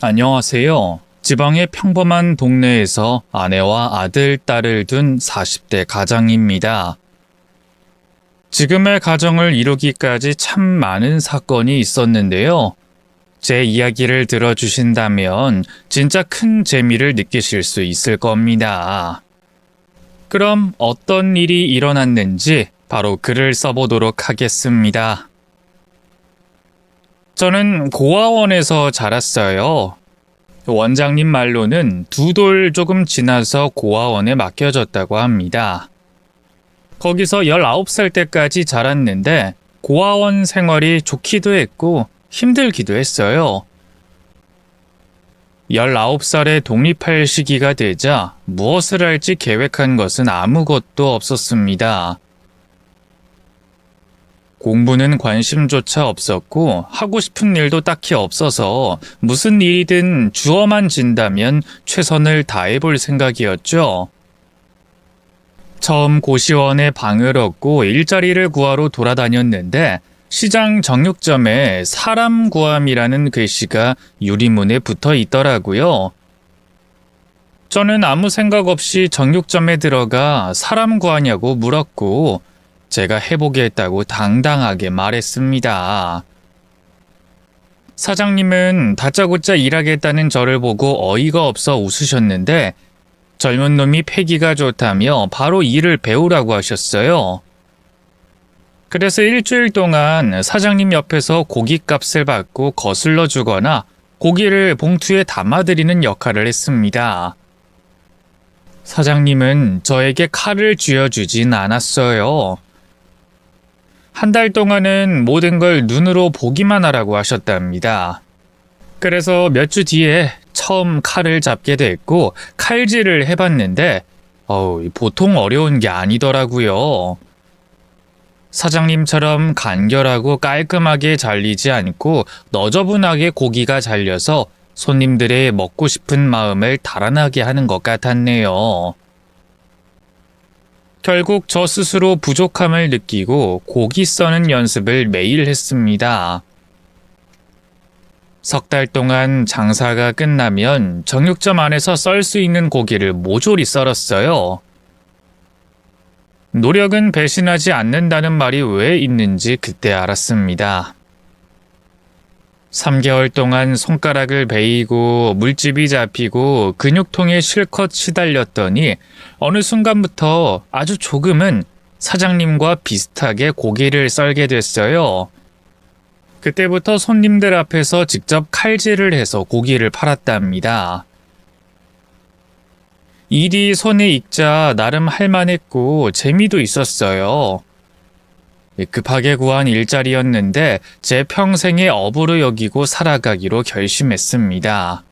안녕하세요. 지방의 평범한 동네에서 아내와 아들, 딸을 둔 40대 가장입니다. 지금의 가정을 이루기까지 참 많은 사건이 있었는데요. 제 이야기를 들어주신다면 진짜 큰 재미를 느끼실 수 있을 겁니다. 그럼 어떤 일이 일어났는지 바로 글을 써보도록 하겠습니다. 저는 고아원에서 자랐어요. 원장님 말로는 2돌 조금 지나서 고아원에 맡겨졌다고 합니다. 거기서 19살 때까지 자랐는데 고아원 생활이 좋기도 했고 힘들기도 했어요. 19살에 독립할 시기가 되자 무엇을 할지 계획한 것은 아무것도 없었습니다. 공부는 관심조차 없었고 하고 싶은 일도 딱히 없어서 무슨 일이든 주어만 진다면 최선을 다해볼 생각이었죠. 처음 고시원에 방을 얻고 일자리를 구하러 돌아다녔는데 시장 정육점에 사람 구함이라는 글씨가 유리문에 붙어 있더라고요. 저는 아무 생각 없이 정육점에 들어가 사람 구하냐고 물었고 제가 해보겠다고 당당하게 말했습니다. 사장님은 다짜고짜 일하겠다는 저를 보고 어이가 없어 웃으셨는데 젊은 놈이 패기가 좋다며 바로 일을 배우라고 하셨어요. 그래서 일주일 동안 사장님 옆에서 고깃값을 받고 거슬러 주거나 고기를 봉투에 담아드리는 역할을 했습니다. 사장님은 저에게 칼을 쥐어주진 않았어요. 한 달 동안은 모든 걸 눈으로 보기만 하라고 하셨답니다. 그래서 몇 주 뒤에 처음 칼을 잡게 됐고 칼질을 해봤는데 보통 어려운 게 아니더라고요. 사장님처럼 간결하고 깔끔하게 잘리지 않고 너저분하게 고기가 잘려서 손님들의 먹고 싶은 마음을 달아나게 하는 것 같았네요. 결국 저 스스로 부족함을 느끼고 고기 써는 연습을 매일 했습니다. 석 달 동안 장사가 끝나면 정육점 안에서 썰 수 있는 고기를 모조리 썰었어요. 노력은 배신하지 않는다는 말이 왜 있는지 그때 알았습니다. 3개월 동안 손가락을 베이고 물집이 잡히고 근육통에 실컷 시달렸더니 어느 순간부터 아주 조금은 사장님과 비슷하게 고기를 썰게 됐어요. 그때부터 손님들 앞에서 직접 칼질을 해서 고기를 팔았답니다. 일이 손에 익자 나름 할만했고 재미도 있었어요. 급하게 구한 일자리였는데 제 평생의 업으로 여기고 살아가기로 결심했습니다.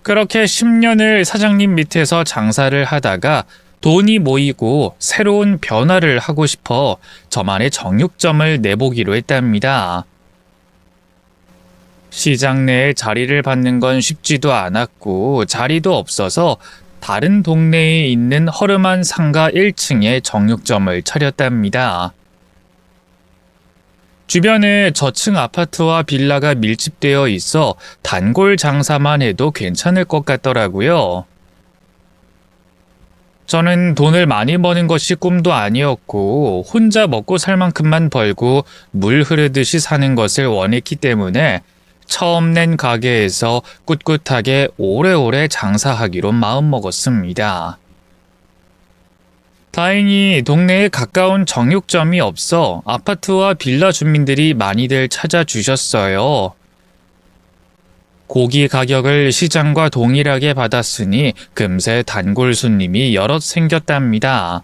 그렇게 10년을 사장님 밑에서 장사를 하다가 돈이 모이고 새로운 변화를 하고 싶어 저만의 정육점을 내보기로 했답니다. 시장 내에 자리를 받는 건 쉽지도 않았고 자리도 없어서 다른 동네에 있는 허름한 상가 1층에 정육점을 차렸답니다. 주변에 저층 아파트와 빌라가 밀집되어 있어 단골 장사만 해도 괜찮을 것 같더라고요. 저는 돈을 많이 버는 것이 꿈도 아니었고 혼자 먹고 살 만큼만 벌고 물 흐르듯이 사는 것을 원했기 때문에 처음 낸 가게에서 꿋꿋하게 오래오래 장사하기로 마음먹었습니다. 다행히 동네에 가까운 정육점이 없어 아파트와 빌라 주민들이 많이들 찾아주셨어요. 고기 가격을 시장과 동일하게 받았으니 금세 단골 손님이 여럿 생겼답니다.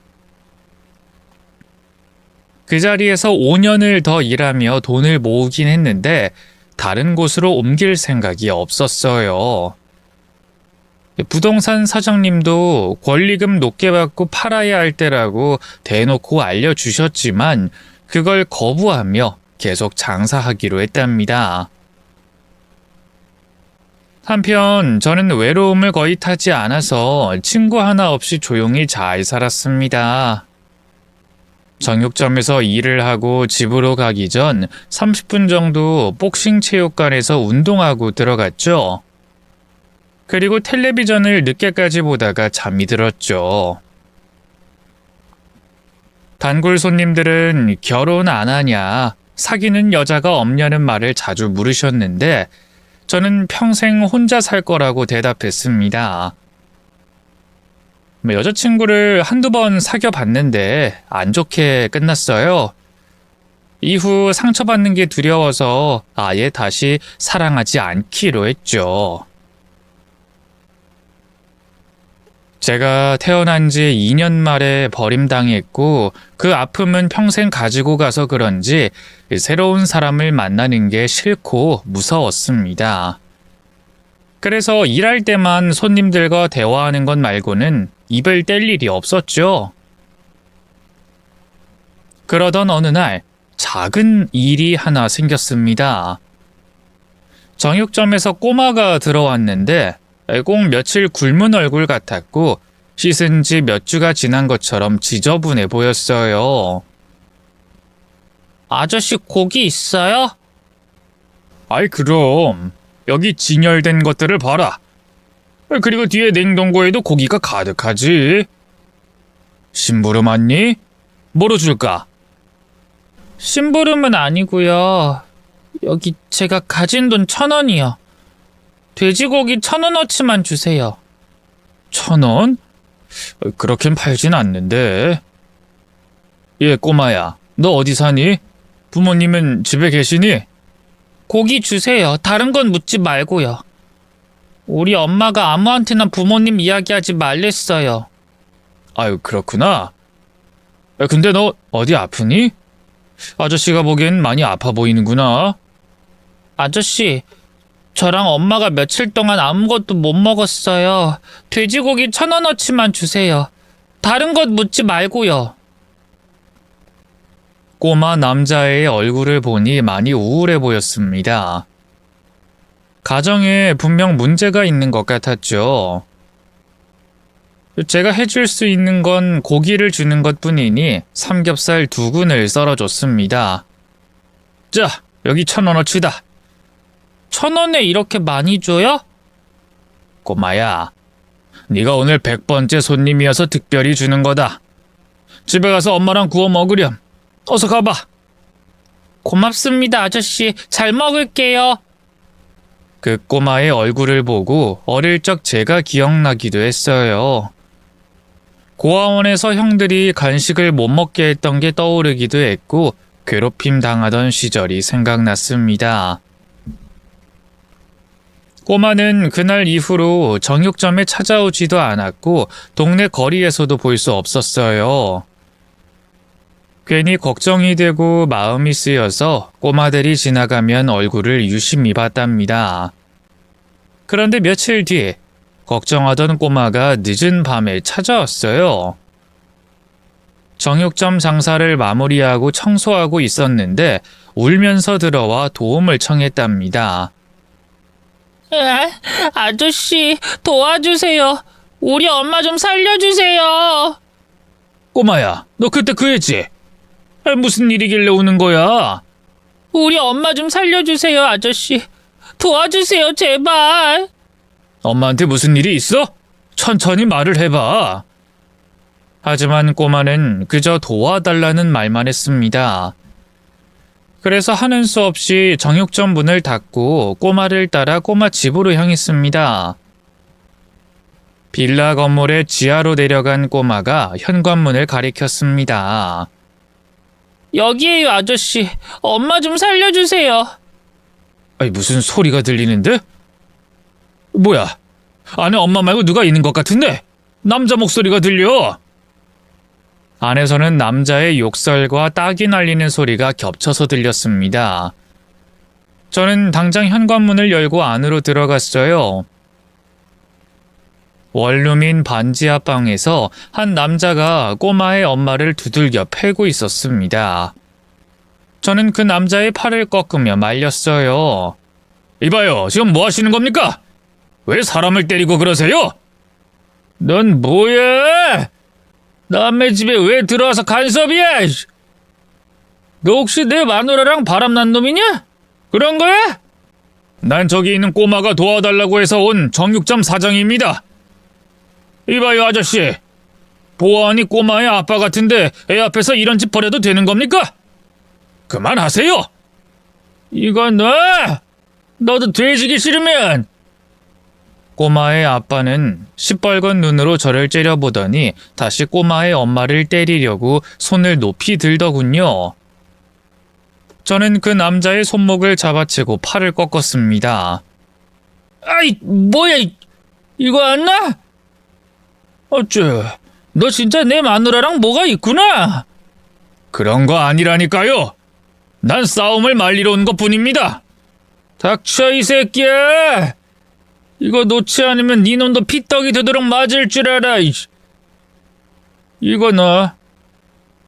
그 자리에서 5년을 더 일하며 돈을 모으긴 했는데 다른 곳으로 옮길 생각이 없었어요. 부동산 사장님도 권리금 높게 받고 팔아야 할 때라고 대놓고 알려주셨지만 그걸 거부하며 계속 장사하기로 했답니다. 한편 저는 외로움을 거의 타지 않아서 친구 하나 없이 조용히 잘 살았습니다. 정육점에서 일을 하고 집으로 가기 전 30분 정도 복싱 체육관에서 운동하고 들어갔죠. 그리고 텔레비전을 늦게까지 보다가 잠이 들었죠. 단골 손님들은 결혼 안 하냐, 사귀는 여자가 없냐는 말을 자주 물으셨는데 저는 평생 혼자 살 거라고 대답했습니다. 여자친구를 한두 번 사귀어봤는데 안 좋게 끝났어요. 이후 상처받는 게 두려워서 아예 다시 사랑하지 않기로 했죠. 제가 태어난 지 2년 만에 버림당했고 그 아픔은 평생 가지고 가서 그런지 새로운 사람을 만나는 게 싫고 무서웠습니다. 그래서 일할 때만 손님들과 대화하는 것 말고는 입을 뗄 일이 없었죠. 그러던 어느 날 작은 일이 하나 생겼습니다. 정육점에서 꼬마가 들어왔는데 꼭 며칠 굶은 얼굴 같았고 씻은 지 몇 주가 지난 것처럼 지저분해 보였어요. 아저씨 고기 있어요? 아이 그럼 여기 진열된 것들을 봐라. 그리고 뒤에 냉동고에도 고기가 가득하지. 심부름 왔니? 뭐로 줄까? 심부름은 아니고요. 여기 제가 가진 돈 1,000원이요. 돼지고기 1,000원어치만 주세요. 1,000원? 그렇게는 팔진 않는데. 예, 꼬마야. 너 어디 사니? 부모님은 집에 계시니? 고기 주세요. 다른 건 묻지 말고요. 우리 엄마가 아무한테나 부모님 이야기하지 말랬어요. 아유, 그렇구나. 근데 너 어디 아프니? 아저씨가 보기엔 많이 아파 보이는구나. 아저씨, 저랑 엄마가 며칠 동안 아무것도 못 먹었어요. 돼지고기 1,000원어치만 주세요. 다른 것 묻지 말고요. 꼬마 남자의 얼굴을 보니 많이 우울해 보였습니다. 가정에 분명 문제가 있는 것 같았죠. 제가 해줄 수 있는 건 고기를 주는 것뿐이니 삼겹살 2근을 썰어줬습니다. 자, 여기 1,000원어치다. 1,000원에 이렇게 많이 줘요? 꼬마야, 네가 오늘 100번째 손님이어서 특별히 주는 거다. 집에 가서 엄마랑 구워 먹으렴. 어서 가봐. 고맙습니다, 아저씨. 잘 먹을게요. 그 꼬마의 얼굴을 보고 어릴 적 제가 기억나기도 했어요. 고아원에서 형들이 간식을 못 먹게 했던 게 떠오르기도 했고 괴롭힘 당하던 시절이 생각났습니다. 꼬마는 그날 이후로 정육점에 찾아오지도 않았고 동네 거리에서도 볼 수 없었어요. 괜히 걱정이 되고 마음이 쓰여서 꼬마들이 지나가면 얼굴을 유심히 봤답니다. 그런데 며칠 뒤 걱정하던 꼬마가 늦은 밤에 찾아왔어요. 정육점 장사를 마무리하고 청소하고 있었는데 울면서 들어와 도움을 청했답니다. 아저씨, 도와주세요. 우리 엄마 좀 살려주세요. 꼬마야, 너 그때 그 애지? 무슨 일이길래 우는 거야? 우리 엄마 좀 살려주세요, 아저씨. 도와주세요, 제발. 엄마한테 무슨 일이 있어? 천천히 말을 해봐. 하지만 꼬마는 그저 도와달라는 말만 했습니다. 그래서 하는 수 없이 정육점 문을 닫고 꼬마를 따라 꼬마 집으로 향했습니다. 빌라 건물의 지하로 내려간 꼬마가 현관문을 가리켰습니다. 여기에요, 아저씨. 엄마 좀 살려주세요. 아니, 무슨 소리가 들리는데? 뭐야? 안에 엄마 말고 누가 있는 것 같은데? 남자 목소리가 들려. 안에서는 남자의 욕설과 딱이 날리는 소리가 겹쳐서 들렸습니다. 저는 당장 현관문을 열고 안으로 들어갔어요. 원룸인 반지하 방에서 한 남자가 꼬마의 엄마를 두들겨 패고 있었습니다. 저는 그 남자의 팔을 꺾으며 말렸어요. 이봐요, 지금 뭐 하시는 겁니까? 왜 사람을 때리고 그러세요? 넌 뭐야? 남의 집에 왜 들어와서 간섭이야? 너 혹시 내 마누라랑 바람난 놈이냐? 그런 거야? 난 저기 있는 꼬마가 도와달라고 해서 온 정육점 사장입니다. 이봐요 아저씨. 보아하니 꼬마의 아빠 같은데 애 앞에서 이런 짓 벌여도 되는 겁니까? 그만하세요. 이건 너도 돼지기 싫으면. 꼬마의 아빠는 시뻘건 눈으로 저를 째려보더니 다시 꼬마의 엄마를 때리려고 손을 높이 들더군요. 저는 그 남자의 손목을 잡아채고 팔을 꺾었습니다. 아이, 뭐야, 이거 안 나? 어쭈, 너 진짜 내 마누라랑 뭐가 있구나? 그런 거 아니라니까요. 난 싸움을 말리러 온 것뿐입니다. 닥쳐, 이 새끼야. 이거 놓지 않으면 네 놈도 피떡이 되도록 맞을 줄 알아. 이거 너.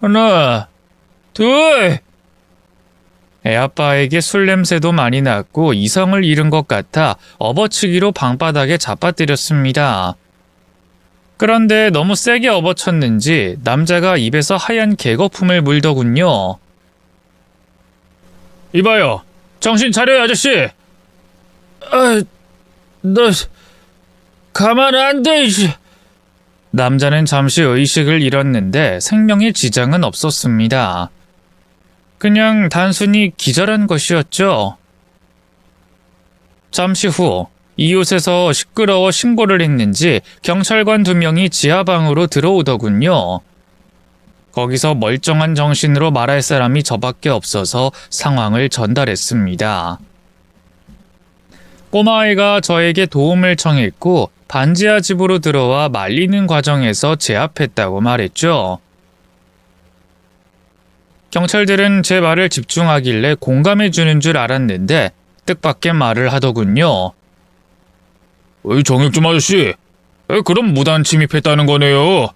하나, 둘. 애아빠에게 술 냄새도 많이 났고 이성을 잃은 것 같아 업어치기로 방바닥에 잡아뜨렸습니다. 그런데 너무 세게 업어쳤는지 남자가 입에서 하얀 개거품을 물더군요. 이봐요. 정신 차려요 아저씨. 너 가만 안 돼. 남자는 잠시 의식을 잃었는데 생명에 지장은 없었습니다. 그냥 단순히 기절한 것이었죠. 잠시 후 이웃에서 시끄러워 신고를 했는지 경찰관 2명이 지하방으로 들어오더군요. 거기서 멀쩡한 정신으로 말할 사람이 저밖에 없어서 상황을 전달했습니다. 꼬마아이가 저에게 도움을 청했고 반지하 집으로 들어와 말리는 과정에서 제압했다고 말했죠. 경찰들은 제 말을 집중하길래 공감해주는 줄 알았는데 뜻밖의 말을 하더군요. 정육점 아저씨, 그럼 무단 침입했다는 거네요.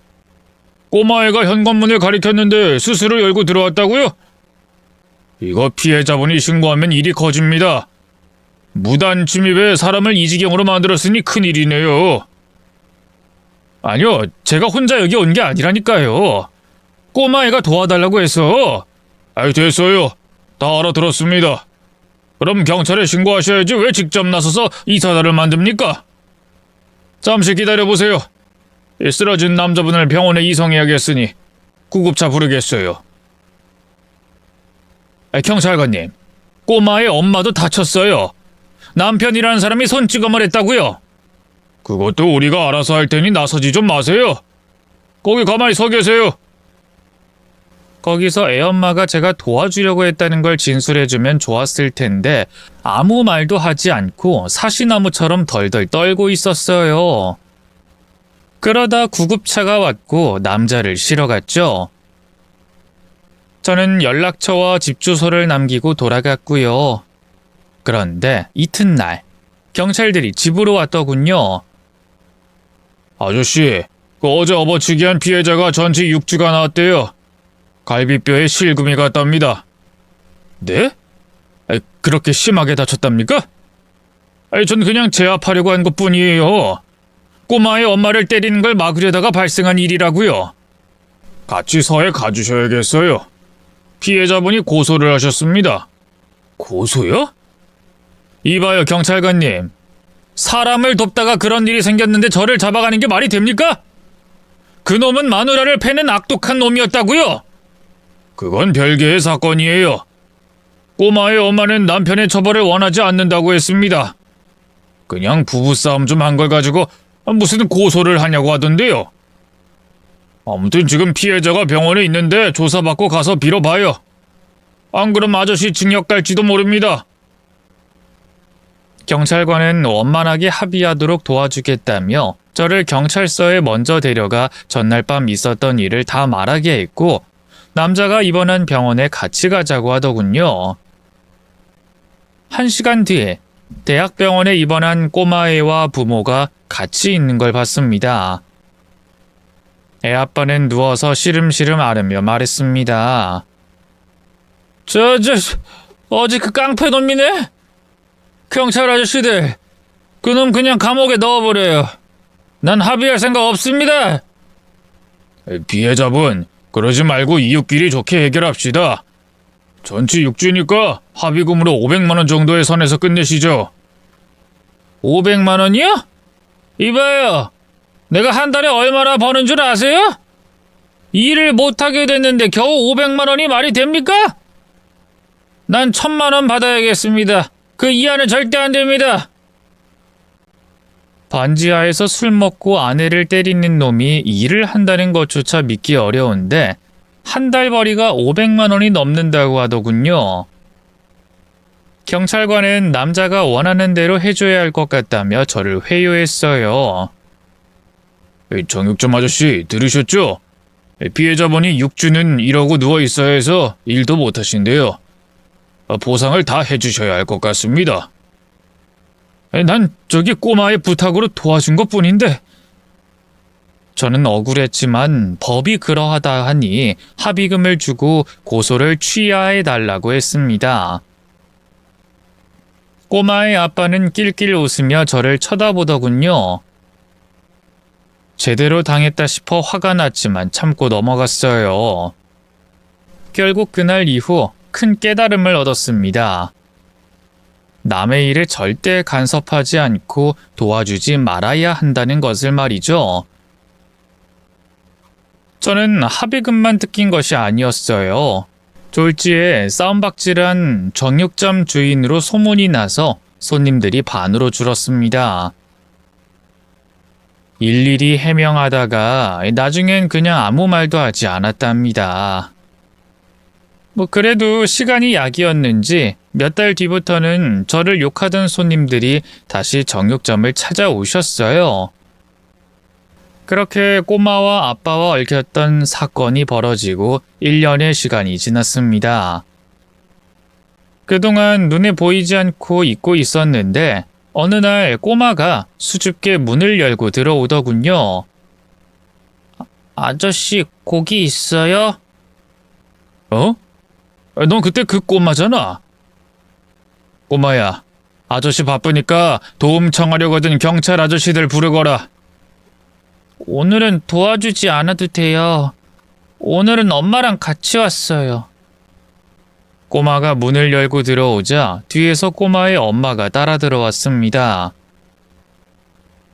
꼬마애가 현관문을 가리켰는데 스스로 열고 들어왔다고요? 이거 피해자분이 신고하면 일이 커집니다. 무단 침입에 사람을 이 지경으로 만들었으니 큰일이네요. 아니요, 제가 혼자 여기 온 게 아니라니까요. 꼬마애가 도와달라고 해서. 됐어요. 다 알아들었습니다. 그럼 경찰에 신고하셔야지 왜 직접 나서서 이 사달을 만듭니까? 잠시 기다려보세요. 쓰러진 남자분을 병원에 이송해야겠으니 구급차 부르겠어요. 경찰관님, 꼬마의 엄마도 다쳤어요. 남편이라는 사람이 손찌검을 했다고요. 그것도 우리가 알아서 할 테니 나서지 좀 마세요. 거기 가만히 서 계세요. 거기서 애엄마가 제가 도와주려고 했다는 걸 진술해주면 좋았을 텐데 아무 말도 하지 않고 사시나무처럼 덜덜 떨고 있었어요. 그러다 구급차가 왔고 남자를 실어갔죠. 저는 연락처와 집 주소를 남기고 돌아갔고요. 그런데 이튿날 경찰들이 집으로 왔더군요. 아저씨, 어제 업어치기 한 피해자가 전치 6주가 나왔대요. 갈비뼈에 실금이 갔답니다. 네? 그렇게 심하게 다쳤답니까? 전 그냥 제압하려고 한 것뿐이에요. 꼬마의 엄마를 때리는 걸 막으려다가 발생한 일이라고요. 같이 서해 가주셔야겠어요. 피해자분이 고소를 하셨습니다. 고소요? 이봐요 경찰관님. 사람을 돕다가 그런 일이 생겼는데 저를 잡아가는 게 말이 됩니까? 그놈은 마누라를 패는 악독한 놈이었다고요. 그건 별개의 사건이에요. 꼬마의 엄마는 남편의 처벌을 원하지 않는다고 했습니다. 그냥 부부싸움 좀 한 걸 가지고 무슨 고소를 하냐고 하던데요. 아무튼 지금 피해자가 병원에 있는데 조사받고 가서 빌어봐요. 안 그럼 아저씨 징역 갈지도 모릅니다. 경찰관은 원만하게 합의하도록 도와주겠다며 저를 경찰서에 먼저 데려가 전날 밤 있었던 일을 다 말하게 했고 남자가 입원한 병원에 같이 가자고 하더군요. 1시간 뒤에 대학병원에 입원한 꼬마애와 부모가 같이 있는 걸 봤습니다. 애아빠는 누워서 시름시름 앓으며 말했습니다. 어제 그 깡패놈이네? 경찰 아저씨들, 그놈 그냥 감옥에 넣어버려요. 난 합의할 생각 없습니다. 피해자분, 그러지 말고 이웃끼리 좋게 해결합시다. 전치 6주니까 합의금으로 500만 원 정도의 선에서 끝내시죠. 500만 원이요? 이봐요. 내가 한 달에 얼마나 버는 줄 아세요? 일을 못하게 됐는데 겨우 500만 원이 말이 됩니까? 난 1000만 원 받아야겠습니다. 그 이하는 절대 안 됩니다. 반지하에서 술 먹고 아내를 때리는 놈이 일을 한다는 것조차 믿기 어려운데 한 달 벌이가 500만 원이 넘는다고 하더군요. 경찰관은 남자가 원하는 대로 해줘야 할 것 같다며 저를 회유했어요. 정육점 아저씨 들으셨죠? 피해자분이 6주는 이러고 누워있어야 해서 일도 못하신대요. 보상을 다 해주셔야 할 것 같습니다. 난 저기 꼬마의 부탁으로 도와준 것뿐인데. 저는 억울했지만 법이 그러하다 하니 합의금을 주고 고소를 취하해달라고 했습니다. 꼬마의 아빠는 낄낄 웃으며 저를 쳐다보더군요. 제대로 당했다 싶어 화가 났지만 참고 넘어갔어요. 결국 그날 이후 큰 깨달음을 얻었습니다. 남의 일에 절대 간섭하지 않고 도와주지 말아야 한다는 것을 말이죠. 저는 합의금만 뜯긴 것이 아니었어요. 졸지에 싸움박질한 정육점 주인으로 소문이 나서 손님들이 반으로 줄었습니다. 일일이 해명하다가 나중엔 그냥 아무 말도 하지 않았답니다. 그래도 시간이 약이었는지 몇 달 뒤부터는 저를 욕하던 손님들이 다시 정육점을 찾아오셨어요. 그렇게 꼬마와 아빠와 얽혔던 사건이 벌어지고 1년의 시간이 지났습니다. 그동안 눈에 보이지 않고 잊고 있었는데 어느 날 꼬마가 수줍게 문을 열고 들어오더군요. 아저씨, 고기 있어요? 어? 넌 그때 그 꼬마잖아. 꼬마야, 아저씨 바쁘니까 도움 청하려거든 경찰 아저씨들 부르거라. 오늘은 도와주지 않아도 돼요. 오늘은 엄마랑 같이 왔어요. 꼬마가 문을 열고 들어오자 뒤에서 꼬마의 엄마가 따라 들어왔습니다.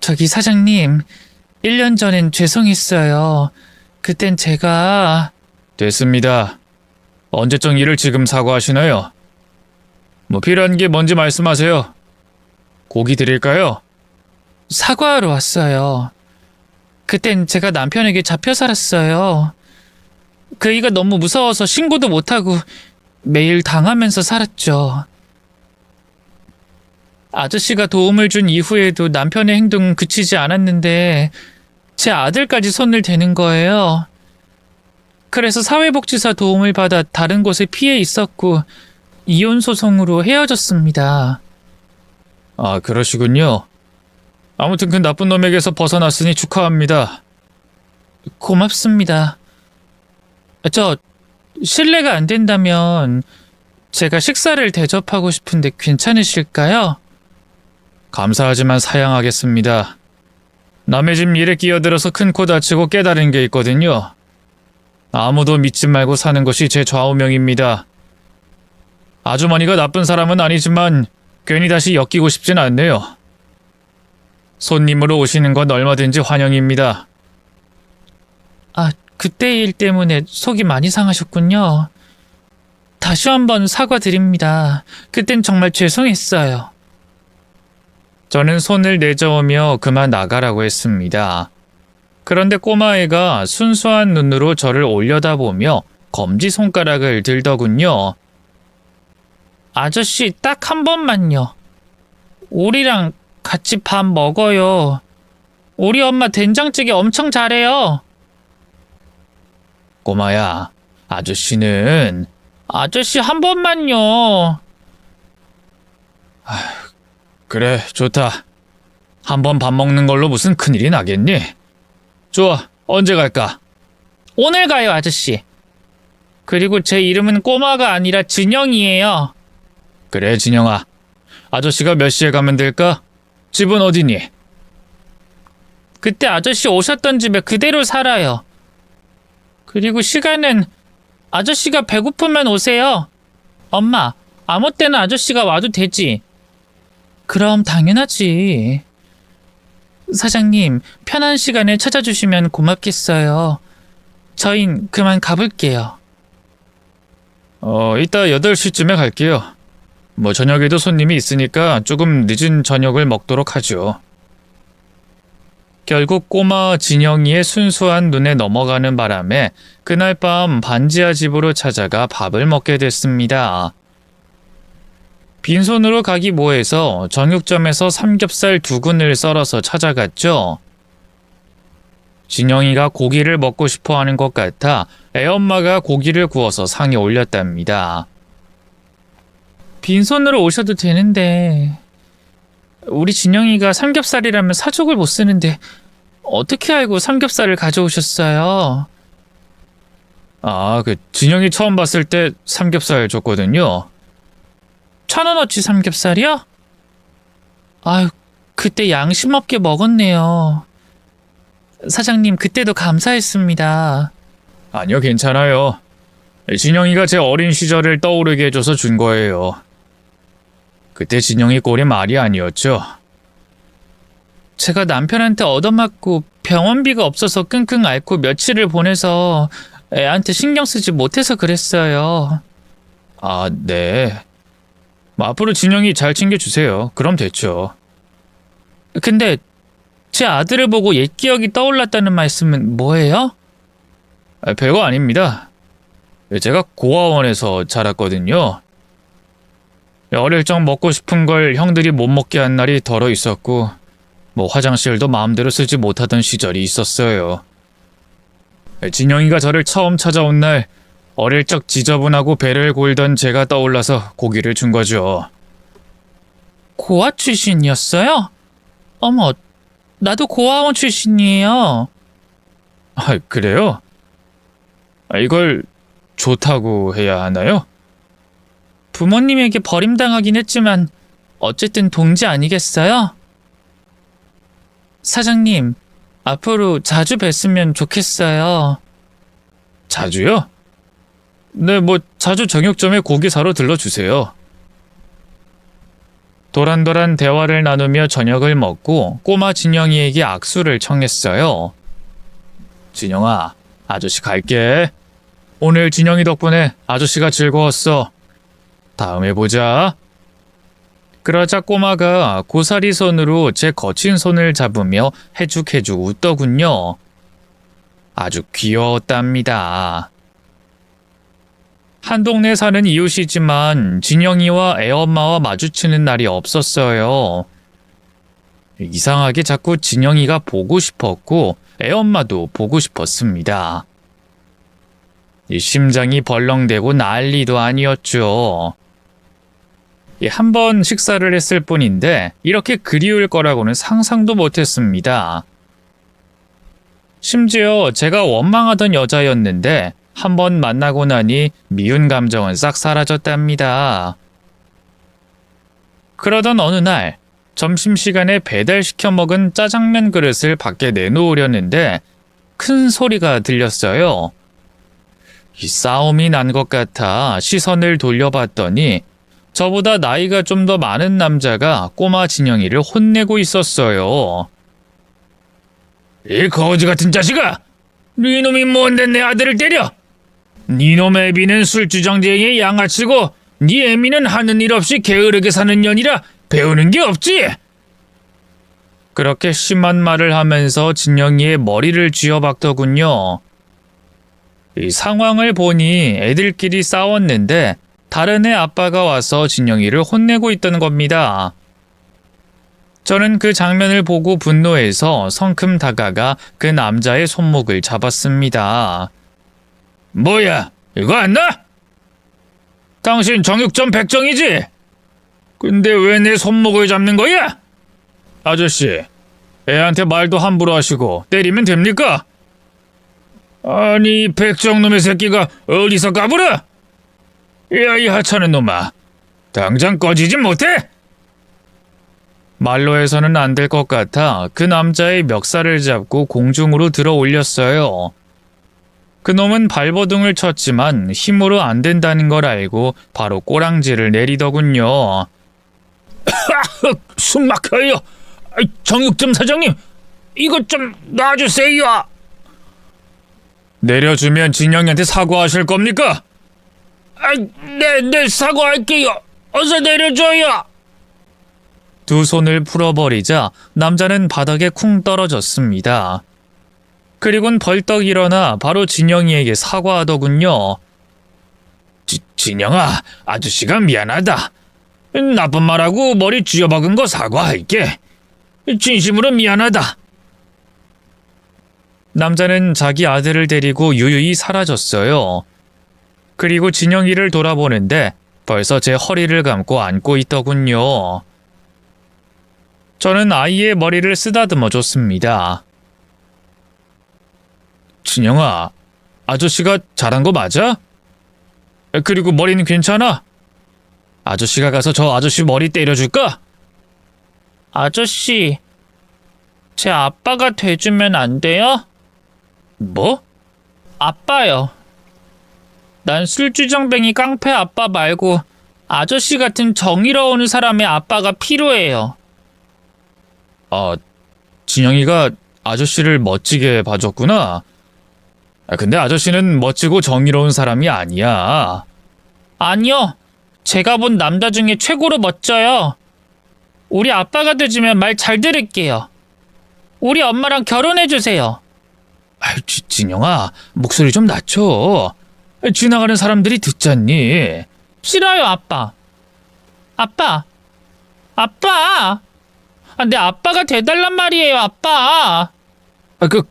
저기 사장님, 1년 전엔 죄송했어요. 그땐 제가... 됐습니다. 언제적 일을 지금 사과하시나요? 필요한 게 뭔지 말씀하세요. 고기 드릴까요? 사과하러 왔어요. 그땐 제가 남편에게 잡혀 살았어요. 그이가 너무 무서워서 신고도 못하고 매일 당하면서 살았죠. 아저씨가 도움을 준 이후에도 남편의 행동은 그치지 않았는데 제 아들까지 손을 대는 거예요. 그래서 사회복지사 도움을 받아 다른 곳에 피해 있었고 이혼 소송으로 헤어졌습니다. 아, 그러시군요. 아무튼 그 나쁜 놈에게서 벗어났으니 축하합니다. 고맙습니다. 저 실례가 안 된다면 제가 식사를 대접하고 싶은데 괜찮으실까요? 감사하지만 사양하겠습니다. 남의 집 일에 끼어들어서 큰 코 다치고 깨달은 게 있거든요. 아무도 믿지 말고 사는 것이 제 좌우명입니다. 아주머니가 나쁜 사람은 아니지만 괜히 다시 엮이고 싶진 않네요. 손님으로 오시는 건 얼마든지 환영입니다. 아, 그때 일 때문에 속이 많이 상하셨군요. 다시 한번 사과드립니다. 그땐 정말 죄송했어요. 저는 손을 내저으며 그만 나가라고 했습니다. 그런데 꼬마애가 순수한 눈으로 저를 올려다보며 검지손가락을 들더군요. 아저씨, 딱 한 번만요. 우리랑 같이 밥 먹어요. 우리 엄마 된장찌개 엄청 잘해요. 꼬마야, 아저씨는... 아저씨 한 번만요. 그래, 좋다. 한 번 밥 먹는 걸로 무슨 큰일이 나겠니? 좋아, 언제 갈까? 오늘 가요, 아저씨. 그리고 제 이름은 꼬마가 아니라 진영이에요. 그래, 진영아. 아저씨가 몇 시에 가면 될까? 집은 어디니? 그때 아저씨 오셨던 집에 그대로 살아요. 그리고 시간은 아저씨가 배고프면 오세요. 엄마, 아무 때나 아저씨가 와도 되지. 그럼 당연하지. 사장님, 편한 시간에 찾아주시면 고맙겠어요. 저흰 그만 가볼게요. 이따 8시쯤에 갈게요. 뭐 저녁에도 손님이 있으니까 조금 늦은 저녁을 먹도록 하죠. 결국 꼬마 진영이의 순수한 눈에 넘어가는 바람에 그날 밤 반지하 집으로 찾아가 밥을 먹게 됐습니다. 빈손으로 가기 뭐해서 정육점에서 삼겹살 2근을 썰어서 찾아갔죠. 진영이가 고기를 먹고 싶어 하는 것 같아 애엄마가 고기를 구워서 상에 올렸답니다. 빈손으로 오셔도 되는데 우리 진영이가 삼겹살이라면 사족을 못 쓰는데 어떻게 알고 삼겹살을 가져오셨어요? 진영이 처음 봤을 때 삼겹살 줬거든요. 1,000원어치 삼겹살이요? 아유, 그때 양심 없게 먹었네요. 사장님, 그때도 감사했습니다. 아니요, 괜찮아요. 진영이가 제 어린 시절을 떠오르게 해줘서 준 거예요. 그때 진영이 꼴이 말이 아니었죠. 제가 남편한테 얻어맞고 병원비가 없어서 끙끙 앓고 며칠을 보내서 애한테 신경 쓰지 못해서 그랬어요. 네. 앞으로 진영이 잘 챙겨주세요. 그럼 됐죠. 근데 제 아들을 보고 옛 기억이 떠올랐다는 말씀은 뭐예요? 별거 아닙니다. 제가 고아원에서 자랐거든요. 어릴 적 먹고 싶은 걸 형들이 못 먹게 한 날이 덜어 있었고 화장실도 마음대로 쓰지 못하던 시절이 있었어요. 진영이가 저를 처음 찾아온 날 어릴 적 지저분하고 배를 골던 제가 떠올라서 고기를 준 거죠. 고아 출신이었어요? 어머, 나도 고아원 출신이에요. 그래요? 이걸 좋다고 해야 하나요? 부모님에게 버림당하긴 했지만 어쨌든 동지 아니겠어요? 사장님, 앞으로 자주 뵀으면 좋겠어요. 자주요? 네, 자주 정육점에 고기 사러 들러주세요. 도란도란 대화를 나누며 저녁을 먹고 꼬마 진영이에게 악수를 청했어요. 진영아, 아저씨 갈게. 오늘 진영이 덕분에 아저씨가 즐거웠어. 다음에 보자. 그러자 꼬마가 고사리 손으로 제 거친 손을 잡으며 해죽해죽 웃더군요. 아주 귀여웠답니다. 한 동네 사는 이웃이지만 진영이와 애엄마와 마주치는 날이 없었어요. 이상하게 자꾸 진영이가 보고 싶었고 애엄마도 보고 싶었습니다. 심장이 벌렁대고 난리도 아니었죠. 한 번 식사를 했을 뿐인데 이렇게 그리울 거라고는 상상도 못했습니다. 심지어 제가 원망하던 여자였는데 한 번 만나고 나니 미운 감정은 싹 사라졌답니다. 그러던 어느 날 점심시간에 배달시켜 먹은 짜장면 그릇을 밖에 내놓으려는데 큰 소리가 들렸어요. 이 싸움이 난 것 같아 시선을 돌려봤더니 저보다 나이가 좀 더 많은 남자가 꼬마 진영이를 혼내고 있었어요. 이 거지 같은 자식아! 네 놈이 뭔데 내 아들을 때려? 네 놈의 애비는 술주정쟁이의 양아치고 네 애미는 하는 일 없이 게으르게 사는 년이라 배우는 게 없지? 그렇게 심한 말을 하면서 진영이의 머리를 쥐어박더군요. 이 상황을 보니 애들끼리 싸웠는데 다른 애 아빠가 와서 진영이를 혼내고 있던 겁니다. 저는 그 장면을 보고 분노해서 성큼 다가가 그 남자의 손목을 잡았습니다. 뭐야, 이거 안 나? 당신 정육점 백정이지? 근데 왜 내 손목을 잡는 거야? 아저씨, 애한테 말도 함부로 하시고 때리면 됩니까? 아니, 백정놈의 새끼가 어디서 까불어? 야, 이 하찮은 놈아, 당장 꺼지지 못해? 말로 해서는 안 될 것 같아 그 남자의 멱살을 잡고 공중으로 들어 올렸어요. 그놈은 발버둥을 쳤지만 힘으로 안 된다는 걸 알고 바로 꼬랑지를 내리더군요. 숨 막혀요. 정육점 사장님, 이것 좀 놔주세요. 내려주면 진영이한테 사과하실 겁니까? 네, 사과할게요. 어서 내려줘요. 두 손을 풀어버리자 남자는 바닥에 쿵 떨어졌습니다. 그리곤 벌떡 일어나 바로 진영이에게 사과하더군요. 진영아, 아저씨가 미안하다. 나쁜 말하고 머리 쥐어박은 거 사과할게. 진심으로 미안하다. 남자는 자기 아들을 데리고 유유히 사라졌어요. 그리고 진영이를 돌아보는데 벌써 제 허리를 감고 안고 있더군요. 저는 아이의 머리를 쓰다듬어 줬습니다. 진영아, 아저씨가 잘한 거 맞아? 그리고 머리는 괜찮아? 아저씨가 가서 저 아저씨 머리 때려줄까? 아저씨, 제 아빠가 돼주면 안 돼요? 뭐? 아빠요. 난 술주정뱅이 깡패 아빠 말고 아저씨 같은 정의로운 사람의 아빠가 필요해요. 진영이가 아저씨를 멋지게 봐줬구나. 근데 아저씨는 멋지고 정의로운 사람이 아니야. 아니요. 제가 본 남자 중에 최고로 멋져요. 우리 아빠가 돼주면 말 잘 들을게요. 우리 엄마랑 결혼해주세요. 진영아, 목소리 좀 낮춰. 지나가는 사람들이 듣잖니. 싫어요, 아빠. 아빠. 내 아빠가 돼달란 말이에요, 아빠.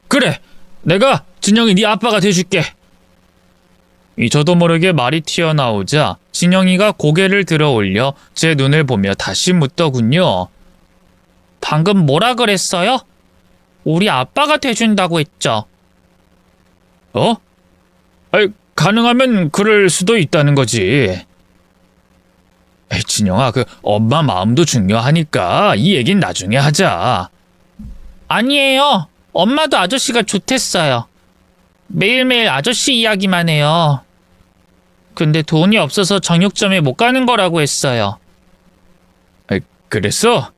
그래. 내가 진영이 네 아빠가 돼줄게. 저도 모르게 말이 튀어나오자 진영이가 고개를 들어 올려 제 눈을 보며 다시 묻더군요. 방금 뭐라 그랬어요? 우리 아빠가 돼준다고 했죠. 가능하면 그럴 수도 있다는 거지. 진영아, 엄마 마음도 중요하니까 이 얘긴 나중에 하자. 아니에요. 엄마도 아저씨가 좋댔어요. 매일매일 아저씨 이야기만 해요. 근데 돈이 없어서 정육점에 못 가는 거라고 했어요. 그랬어?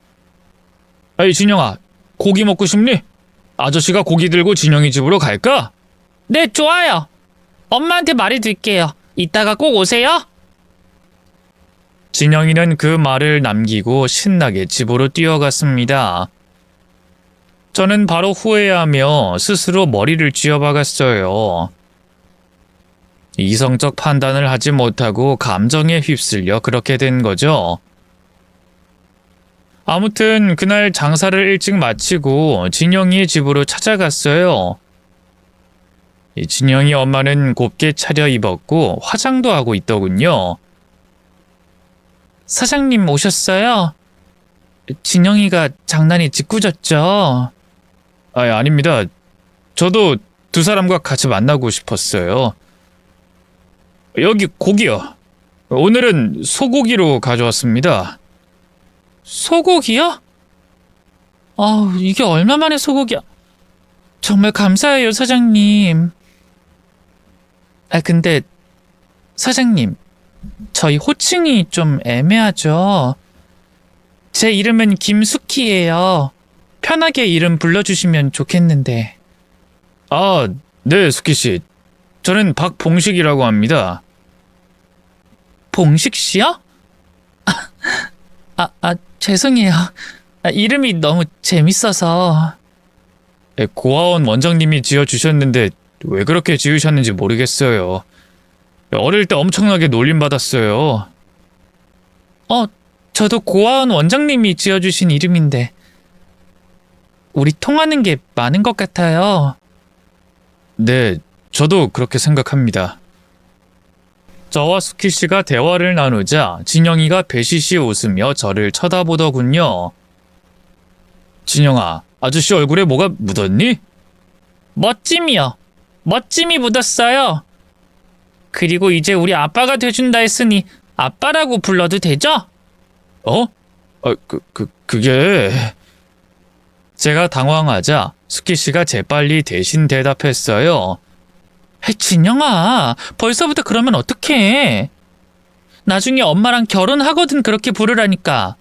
진영아, 고기 먹고 싶니? 아저씨가 고기 들고 진영이 집으로 갈까? 네, 좋아요. 엄마한테 말해둘게요. 이따가 꼭 오세요. 진영이는 그 말을 남기고 신나게 집으로 뛰어갔습니다. 저는 바로 후회하며 스스로 머리를 쥐어박았어요. 이성적 판단을 하지 못하고 감정에 휩쓸려 그렇게 된 거죠. 아무튼 그날 장사를 일찍 마치고 진영이의 집으로 찾아갔어요. 진영이 엄마는 곱게 차려입었고 화장도 하고 있더군요. 사장님 오셨어요? 진영이가 장난이 짓궂었죠? 아닙니다. 저도 두 사람과 같이 만나고 싶었어요. 여기 고기요. 오늘은 소고기로 가져왔습니다. 소고기요? 이게 얼마만에 소고기야? 정말 감사해요, 사장님. 근데 사장님, 저희 호칭이 좀 애매하죠? 제 이름은 김숙희예요. 편하게 이름 불러주시면 좋겠는데. 네, 숙희씨. 저는 박봉식이라고 합니다. 봉식씨요? 죄송해요. 이름이 너무 재밌어서. 고아원 원장님이 지어주셨는데 왜 그렇게 지으셨는지 모르겠어요. 어릴 때 엄청나게 놀림받았어요. 저도 고아원 원장님이 지어주신 이름인데 우리 통하는 게 많은 것 같아요. 네, 저도 그렇게 생각합니다. 저와 수키 씨가 대화를 나누자 진영이가 배시시 웃으며 저를 쳐다보더군요. 진영아, 아저씨 얼굴에 뭐가 묻었니? 멋짐이요. 멋짐이 묻었어요. 그리고 이제 우리 아빠가 돼준다 했으니 아빠라고 불러도 되죠? 그게... 제가 당황하자 수키 씨가 재빨리 대신 대답했어요. 진영아, 벌써부터 그러면 어떡해. 나중에 엄마랑 결혼하거든 그렇게 부르라니까.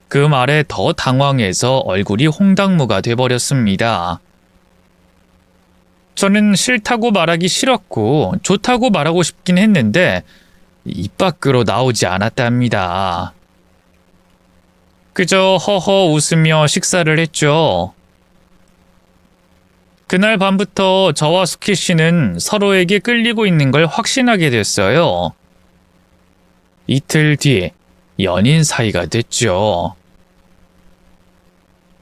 그 말에 더 당황해서 얼굴이 홍당무가 돼버렸습니다. 저는 싫다고 말하기 싫었고 좋다고 말하고 싶긴 했는데 입 밖으로 나오지 않았답니다. 그저 허허 웃으며 식사를 했죠. 그날 밤부터 저와 수키 씨는 서로에게 끌리고 있는 걸 확신하게 됐어요. 이틀 뒤 연인 사이가 됐죠.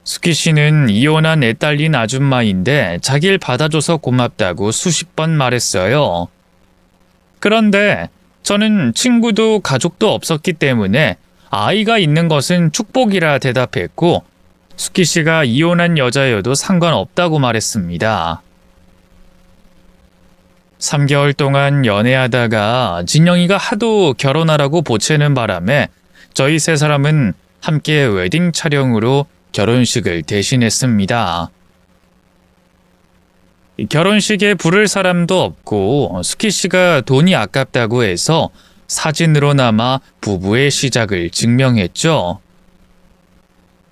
수키 씨는 이혼한 애 딸린 아줌마인데 자기를 받아줘서 고맙다고 수십 번 말했어요. 그런데 저는 친구도 가족도 없었기 때문에 아이가 있는 것은 축복이라 대답했고 수키 씨가 이혼한 여자여도 상관없다고 말했습니다. 3개월 동안 연애하다가 진영이가 하도 결혼하라고 보채는 바람에 저희 세 사람은 함께 웨딩 촬영으로 결혼식을 대신했습니다. 결혼식에 부를 사람도 없고 수키 씨가 돈이 아깝다고 해서 사진으로나마 부부의 시작을 증명했죠.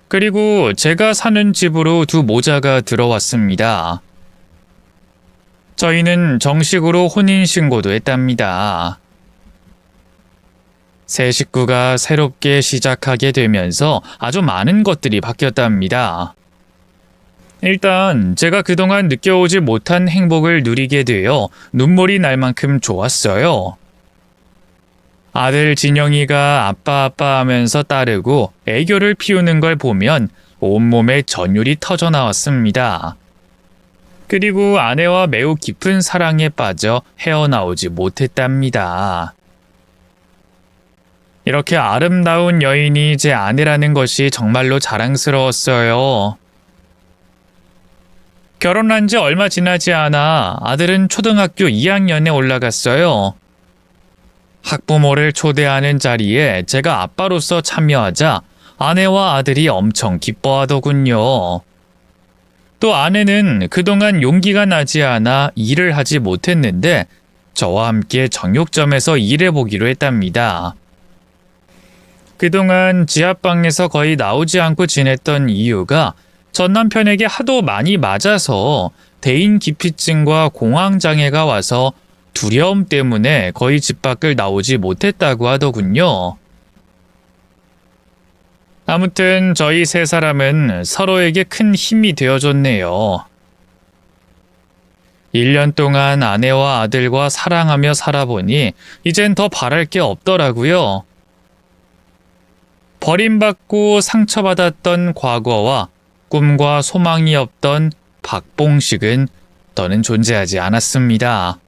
그리고 제가 사는 집으로 두 모자가 들어왔습니다. 저희는 정식으로 혼인신고도 했답니다. 새 식구가 새롭게 시작하게 되면서 아주 많은 것들이 바뀌었답니다. 일단 제가 그동안 느껴오지 못한 행복을 누리게 되어 눈물이 날 만큼 좋았어요. 아들 진영이가 아빠 하면서 따르고 애교를 피우는 걸 보면 온몸에 전율이 터져 나왔습니다. 그리고 아내와 매우 깊은 사랑에 빠져 헤어나오지 못했답니다. 이렇게 아름다운 여인이 제 아내라는 것이 정말로 자랑스러웠어요. 결혼한 지 얼마 지나지 않아 아들은 초등학교 2학년에 올라갔어요. 학부모를 초대하는 자리에 제가 아빠로서 참여하자 아내와 아들이 엄청 기뻐하더군요. 또 아내는 그동안 용기가 나지 않아 일을 하지 못했는데 저와 함께 정육점에서 일해보기로 했답니다. 그동안 지하방에서 거의 나오지 않고 지냈던 이유가 전 남편에게 하도 많이 맞아서 대인기피증과 공황장애가 와서 두려움 때문에 거의 집 밖을 나오지 못했다고 하더군요. 아무튼 저희 세 사람은 서로에게 큰 힘이 되어줬네요. 1년 동안 아내와 아들과 사랑하며 살아보니 이젠 더 바랄 게 없더라고요. 버림받고 상처받았던 과거와 꿈과 소망이 없던 박봉식은 더는 존재하지 않았습니다.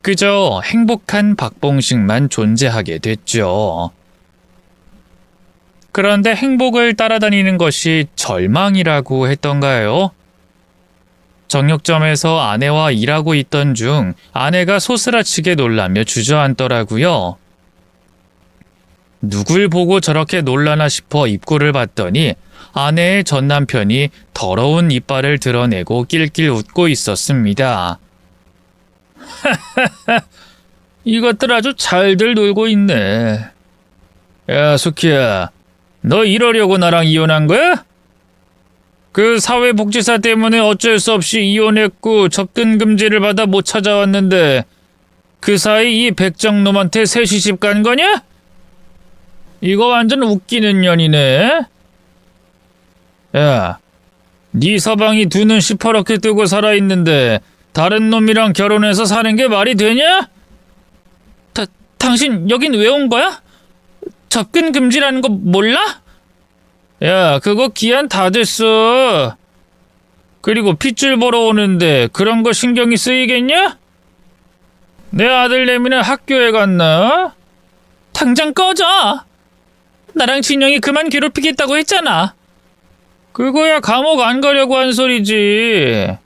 그저 행복한 박봉식만 존재하게 됐죠. 그런데 행복을 따라다니는 것이 절망이라고 했던가요? 정육점에서 아내와 일하고 있던 중 아내가 소스라치게 놀라며 주저앉더라고요. 누굴 보고 저렇게 놀라나 싶어 입구를 봤더니 아내의 전 남편이 더러운 이빨을 드러내고 낄낄 웃고 있었습니다. 이것들 아주 잘들 놀고 있네. 야, 수키야, 너 이러려고 나랑 이혼한 거야? 그 사회복지사 때문에 어쩔 수 없이 이혼했고 접근 금지를 받아 못 찾아왔는데 그 사이 이 백정놈한테 새 시집 간 거냐? 이거 완전 웃기는 년이네. 야, 네 서방이 두 눈 시퍼렇게 뜨고 살아있는데 다른 놈이랑 결혼해서 사는 게 말이 되냐? 당신 여긴 왜 온 거야? 접근 금지라는 거 몰라? 야, 그거 기한 다 됐어. 그리고 핏줄 보러 오는데 그런 거 신경이 쓰이겠냐? 내 아들 내미는 학교에 갔나? 당장 꺼져. 나랑 진영이 그만 괴롭히겠다고 했잖아. 그거야 감옥 안 가려고 한 소리지.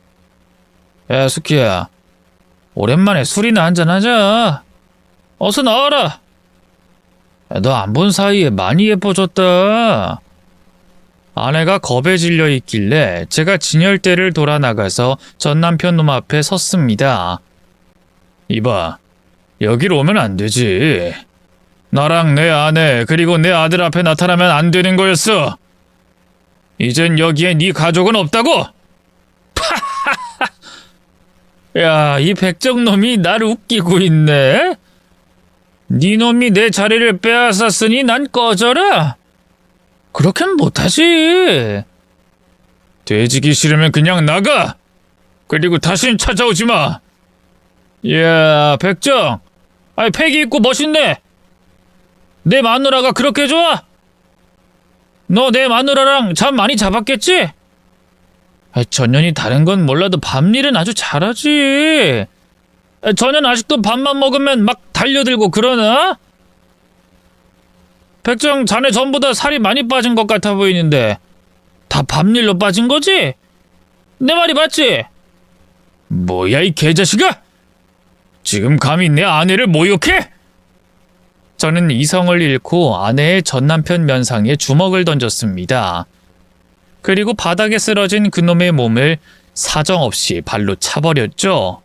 야, 수키야, 오랜만에 술이나 한잔하자. 어서 나와라. 너 안 본 사이에 많이 예뻐졌다. 아내가 겁에 질려 있길래 제가 진열대를 돌아 나가서 전 남편 놈 앞에 섰습니다. 이봐, 여기로 오면 안 되지. 나랑 내 아내 그리고 내 아들 앞에 나타나면 안 되는 거였어. 이젠 여기에 네 가족은 없다고? 야, 이 백정놈이 날 웃기고 있네. 네 놈이 내 자리를 빼앗았으니 난 꺼져라. 그렇게는 못하지. 돼지기 싫으면 그냥 나가. 그리고 다신 찾아오지 마. 야, 백정. 아이, 패기 있고 멋있네. 내 마누라가 그렇게 좋아? 너 내 마누라랑 잠 많이 잡았겠지? 전년이 다른 건 몰라도 밤일은 아주 잘하지. 전년 아직도 밥만 먹으면 막 달려들고 그러나? 백정, 자네 전보다 살이 많이 빠진 것 같아 보이는데 다 밤일로 빠진 거지? 내 말이 맞지? 뭐야 이 개자식아! 지금 감히 내 아내를 모욕해? 저는 이성을 잃고 아내의 전남편 면상에 주먹을 던졌습니다. 그리고 바닥에 쓰러진 그놈의 몸을 사정없이 발로 차버렸죠.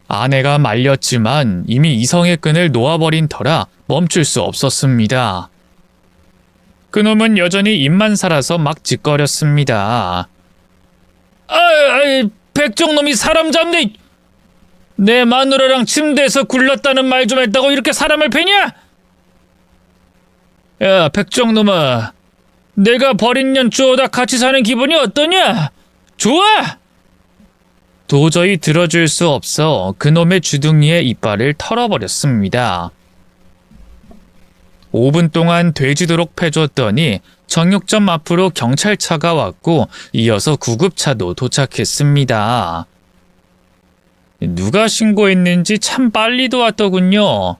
아내가 말렸지만 이미 이성의 끈을 놓아버린 터라 멈출 수 없었습니다. 그놈은 여전히 입만 살아서 막 짓거렸습니다. 백정놈이 사람 잡네! 내 마누라랑 침대에서 굴렀다는 말 좀 했다고 이렇게 사람을 패냐? 야, 백정놈아, 내가 버린 년 주워다 같이 사는 기분이 어떠냐? 좋아? 도저히 들어줄 수 없어 그놈의 주둥이의 이빨을 털어버렸습니다. 5분 동안 돼지도록 패줬더니 정육점 앞으로 경찰차가 왔고 이어서 구급차도 도착했습니다. 누가 신고했는지 참 빨리도 왔더군요.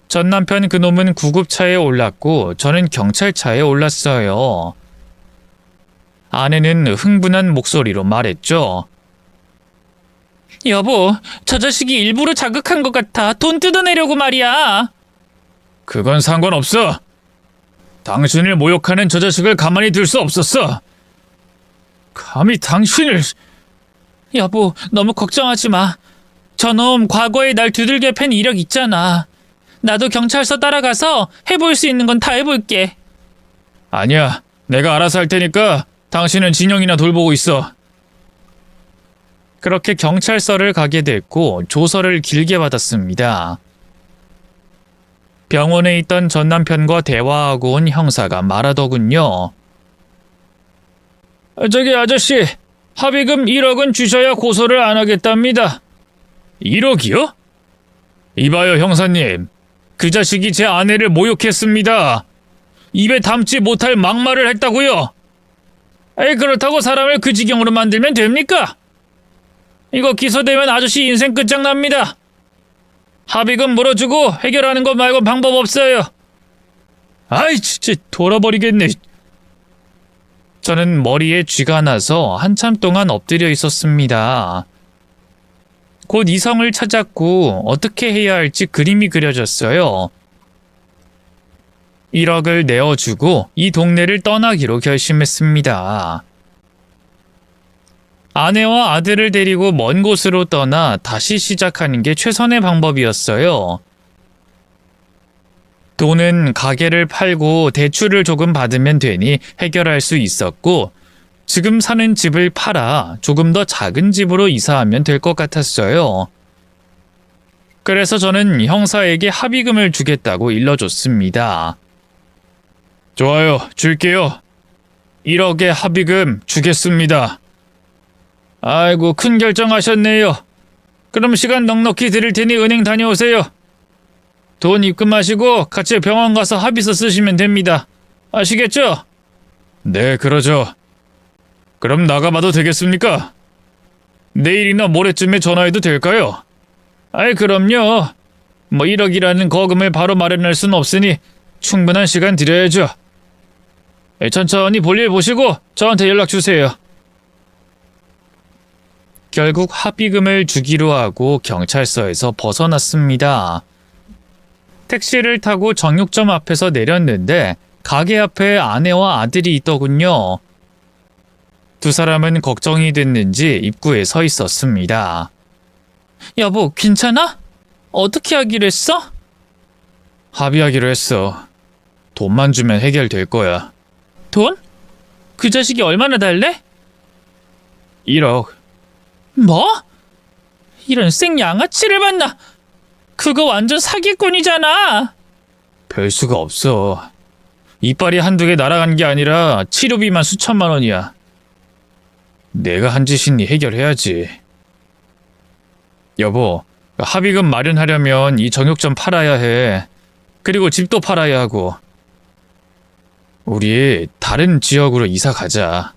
전 남편 그놈은 구급차에 올랐고 저는 경찰차에 올랐어요. 아내는 흥분한 목소리로 말했죠. 여보, 저 자식이 일부러 자극한 것 같아. 돈 뜯어내려고 말이야. 그건 상관없어. 당신을 모욕하는 저 자식을 가만히 둘 수 없었어. 감히 당신을... 여보, 너무 걱정하지 마. 저놈 과거에 날 두들겨 팬 이력 있잖아. 나도 경찰서 따라가서 해볼 수 있는 건 다 해볼게. 아니야, 내가 알아서 할 테니까 당신은 진영이나 돌보고 있어. 그렇게 경찰서를 가게 됐고 조서를 길게 받았습니다. 병원에 있던 전 남편과 대화하고 온 형사가 말하더군요. 저기 아저씨, 합의금 1억은 주셔야 고소를 안 하겠답니다. 1억이요? 이봐요 형사님, 그 자식이 제 아내를 모욕했습니다. 입에 담지 못할 막말을 했다고요. 그렇다고 사람을 그 지경으로 만들면 됩니까? 이거 기소되면 아저씨 인생 끝장납니다. 합의금 물어주고 해결하는 것 말고 방법 없어요. 아이 진짜 돌아버리겠네. 저는 머리에 쥐가 나서 한참 동안 엎드려 있었습니다. 곧 이성을 찾았고 어떻게 해야 할지 그림이 그려졌어요. 1억을 내어주고 이 동네를 떠나기로 결심했습니다. 아내와 아들을 데리고 먼 곳으로 떠나 다시 시작하는 게 최선의 방법이었어요. 돈은 가게를 팔고 대출을 조금 받으면 되니 해결할 수 있었고 지금 사는 집을 팔아 조금 더 작은 집으로 이사하면 될 것 같았어요. 그래서 저는 형사에게 합의금을 주겠다고 일러줬습니다. 좋아요, 줄게요. 1억의 합의금 주겠습니다. 아이고, 큰 결정하셨네요. 그럼 시간 넉넉히 드릴 테니 은행 다녀오세요. 돈 입금하시고 같이 병원 가서 합의서 쓰시면 됩니다. 아시겠죠? 네, 그러죠. 그럼 나가봐도 되겠습니까? 내일이나 모레쯤에 전화해도 될까요? 아이, 그럼요. 1억이라는 거금을 바로 마련할 수는 없으니 충분한 시간 드려야죠. 천천히 볼일 보시고 저한테 연락 주세요. 결국 합의금을 주기로 하고 경찰서에서 벗어났습니다. 택시를 타고 정육점 앞에서 내렸는데 가게 앞에 아내와 아들이 있더군요. 두 사람은 걱정이 됐는지 입구에 서 있었습니다. 여보, 괜찮아? 어떻게 하기로 했어? 합의하기로 했어. 돈만 주면 해결될 거야. 돈? 그 자식이 얼마나 달래? 1억. 뭐? 이런 생양아치를 만나. 그거 완전 사기꾼이잖아. 별 수가 없어. 이빨이 한두 개 날아간 게 아니라 치료비만 수천만 원이야. 내가 한 짓이니 해결해야지. 여보, 합의금 마련하려면 이 정육점 팔아야 해. 그리고 집도 팔아야 하고. 우리 다른 지역으로 이사 가자.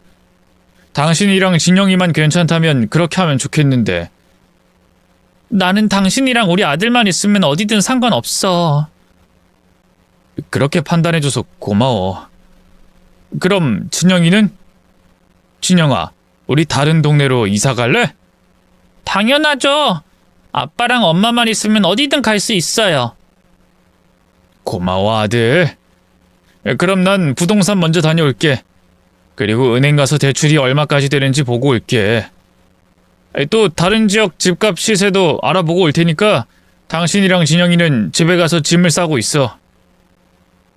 당신이랑 진영이만 괜찮다면 그렇게 하면 좋겠는데. 나는 당신이랑 우리 아들만 있으면 어디든 상관없어. 그렇게 판단해줘서 고마워. 그럼 진영이는? 진영아, 우리 다른 동네로 이사 갈래? 당연하죠. 아빠랑 엄마만 있으면 어디든 갈 수 있어요. 고마워, 아들. 그럼 난 부동산 먼저 다녀올게. 그리고 은행 가서 대출이 얼마까지 되는지 보고 올게. 또 다른 지역 집값 시세도 알아보고 올 테니까 당신이랑 진영이는 집에 가서 짐을 싸고 있어.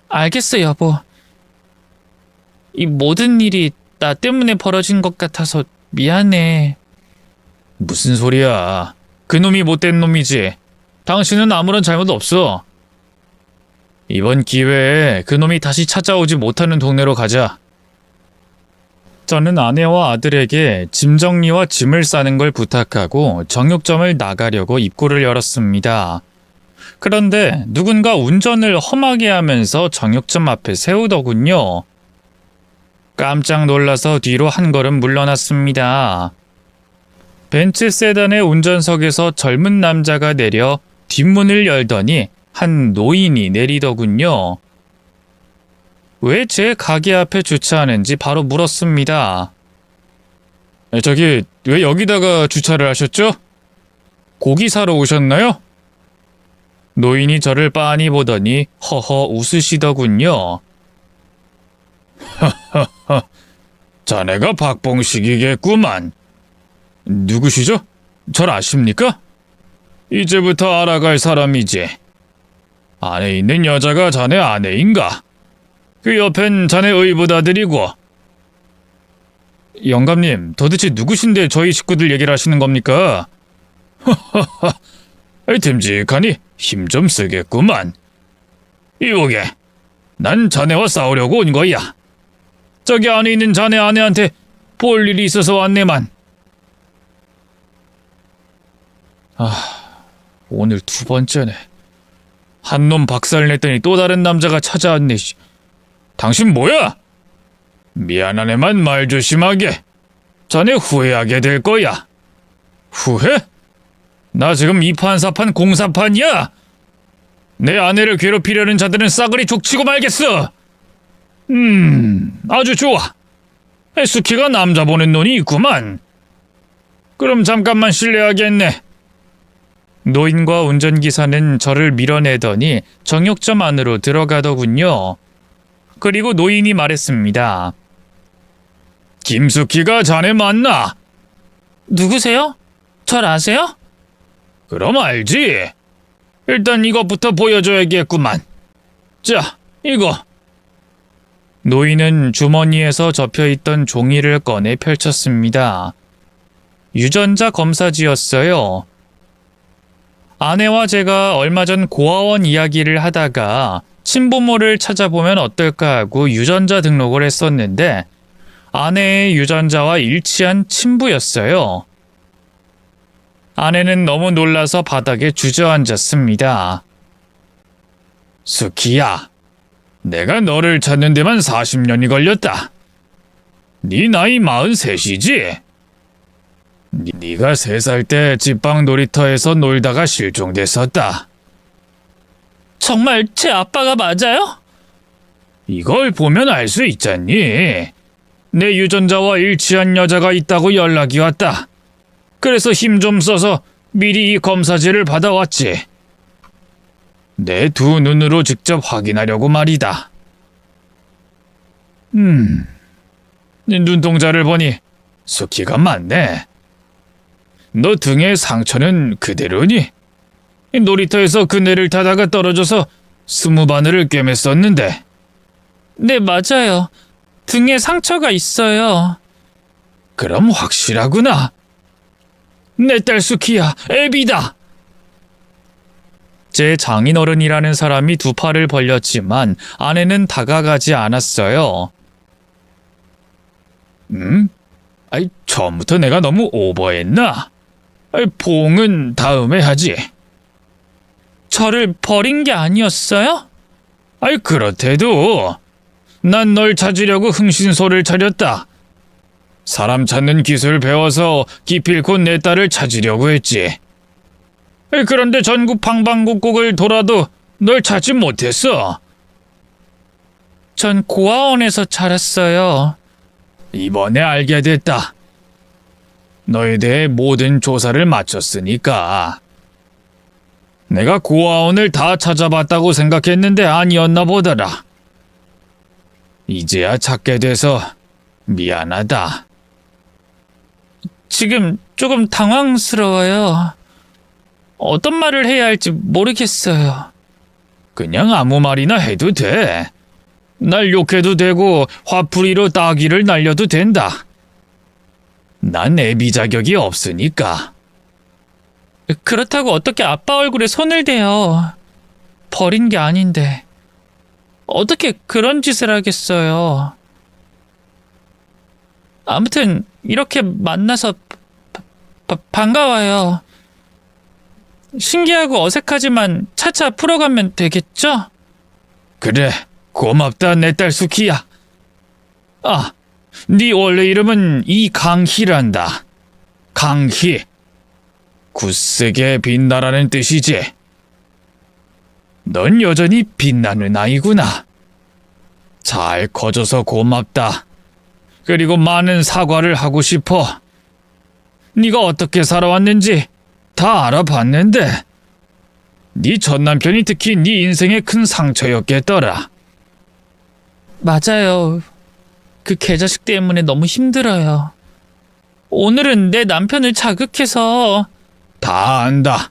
알겠어, 여보. 이 모든 일이 나 때문에 벌어진 것 같아서 미안해. 무슨 소리야. 그놈이 못된 놈이지. 당신은 아무런 잘못 없어. 이번 기회에 그놈이 다시 찾아오지 못하는 동네로 가자. 저는 아내와 아들에게 짐 정리와 짐을 싸는 걸 부탁하고 정육점을 나가려고 입구를 열었습니다. 그런데 누군가 운전을 험하게 하면서 정육점 앞에 세우더군요. 깜짝 놀라서 뒤로 한 걸음 물러났습니다. 벤츠 세단의 운전석에서 젊은 남자가 내려 뒷문을 열더니 한 노인이 내리더군요. 왜 제 가게 앞에 주차하는지 바로 물었습니다. 저기, 왜 여기다가 주차를 하셨죠? 고기 사러 오셨나요? 노인이 저를 빤히 보더니 허허 웃으시더군요. 하하하, 자네가 박봉식이겠구만. 누구시죠? 절 아십니까? 이제부터 알아갈 사람이지. 안에 있는 여자가 자네 아내인가? 그 옆엔 자네 의붓아들이고. 영감님, 도대체 누구신데 저희 식구들 얘기를 하시는 겁니까? 하하하, 듬직하니 힘 좀 쓰겠구만. 이보게, 난 자네와 싸우려고 온 거야. 저기 안에 있는 자네 아내한테 볼 일이 있어서 왔네만. 오늘 두 번째네. 한 놈 박살냈더니 또 다른 남자가 찾아왔네. 당신 뭐야? 미안하네만 말 조심하게. 자네 후회하게 될 거야. 후회? 나 지금 이판사판 공사판이야. 내 아내를 괴롭히려는 자들은 싸그리 족치고 말겠어. 아주 좋아. 스키가 남자 보는 눈이 있구만. 그럼 잠깐만 실례하겠네. 노인과 운전기사는 저를 밀어내더니 정육점 안으로 들어가더군요. 그리고 노인이 말했습니다. 김숙희가 자네 맞나? 누구세요? 절 아세요? 그럼 알지. 일단 이것부터 보여줘야겠구만. 자, 이거. 노인은 주머니에서 접혀있던 종이를 꺼내 펼쳤습니다. 유전자 검사지였어요. 아내와 제가 얼마 전 고아원 이야기를 하다가 친부모를 찾아보면 어떨까 하고 유전자 등록을 했었는데 아내의 유전자와 일치한 친부였어요. 아내는 너무 놀라서 바닥에 주저앉았습니다. 수키야, 내가 너를 찾는 데만 40년이 걸렸다. 네 나이 43이지? 네가 3살 때 집방 놀이터에서 놀다가 실종됐었다. 정말 제 아빠가 맞아요? 이걸 보면 알 수 있잖니. 내 유전자와 일치한 여자가 있다고 연락이 왔다. 그래서 힘 좀 써서 미리 이 검사지를 받아왔지. 내 두 눈으로 직접 확인하려고 말이다. 네 눈동자를 보니 숫기가 많네. 너 등에 상처는 그대로니? 놀이터에서 그네를 타다가 떨어져서 20바늘을 꿰맸었는데. 네, 맞아요. 등에 상처가 있어요. 그럼 확실하구나. 내 딸 수키야, 애비다. 제 장인어른이라는 사람이 두 팔을 벌렸지만 아내는 다가가지 않았어요. 처음부터 내가 너무 오버했나? 포옹은 다음에 하지. 저를 버린 게 아니었어요? 그렇대도. 난 널 찾으려고 흥신소를 차렸다. 사람 찾는 기술 배워서 기필코 내 딸을 찾으려고 했지. 그런데 전국 방방곡곡을 돌아도 널 찾지 못했어. 전 고아원에서 자랐어요. 이번에 알게 됐다. 너에 대해 모든 조사를 마쳤으니까. 내가 고아원을 다 찾아봤다고 생각했는데 아니었나 보더라. 이제야 찾게 돼서 미안하다. 지금 조금 당황스러워요. 어떤 말을 해야 할지 모르겠어요. 그냥 아무 말이나 해도 돼. 날 욕해도 되고 화풀이로 따귀를 날려도 된다. 난 애비 자격이 없으니까. 그렇다고 어떻게 아빠 얼굴에 손을 대요. 버린 게 아닌데. 어떻게 그런 짓을 하겠어요. 아무튼 이렇게 만나서 반가워요. 신기하고 어색하지만 차차 풀어가면 되겠죠? 그래, 고맙다 내 딸 수키야. 네 원래 이름은 이강희란다. 강희. 굳세게 빛나라는 뜻이지. 넌 여전히 빛나는 아이구나. 잘 커져서 고맙다. 그리고 많은 사과를 하고 싶어. 네가 어떻게 살아왔는지 다 알아봤는데 네 전남편이 특히 네 인생에 큰 상처였겠더라. 맞아요. 그 개자식 때문에 너무 힘들어요. 오늘은 내 남편을 자극해서. 다 안다.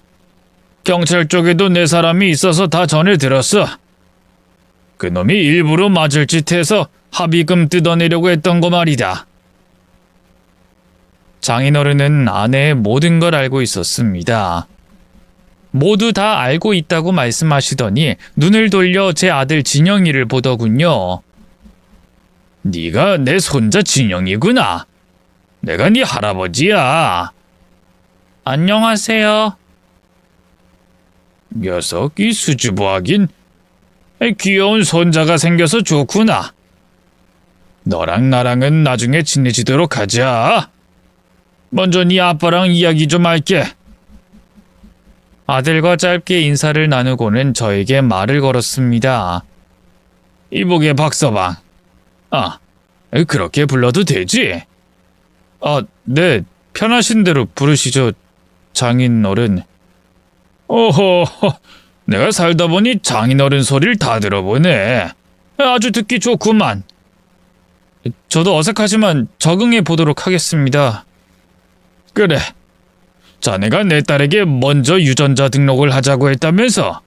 경찰 쪽에도 내 사람이 있어서 다 전해 들었어. 그놈이 일부러 맞을 짓 해서 합의금 뜯어내려고 했던 거 말이다. 장인어른은 아내의 모든 걸 알고 있었습니다. 모두 다 알고 있다고 말씀하시더니 눈을 돌려 제 아들 진영이를 보더군요. 네가 내 손자 진영이구나. 내가 네 할아버지야. 안녕하세요. 녀석이 수줍어하긴. 귀여운 손자가 생겨서 좋구나. 너랑 나랑은 나중에 친해지도록 하자. 먼저 네 아빠랑 이야기 좀 할게. 아들과 짧게 인사를 나누고는 저에게 말을 걸었습니다. 이보게 박서방. 그렇게 불러도 되지? 네, 편하신 대로 부르시죠, 장인어른. 오호, 내가 살다 보니 장인어른 소리를 다 들어보네. 아주 듣기 좋구만. 저도 어색하지만 적응해 보도록 하겠습니다. 그래. 자네가 내 딸에게 먼저 유전자 등록을 하자고 했다면서?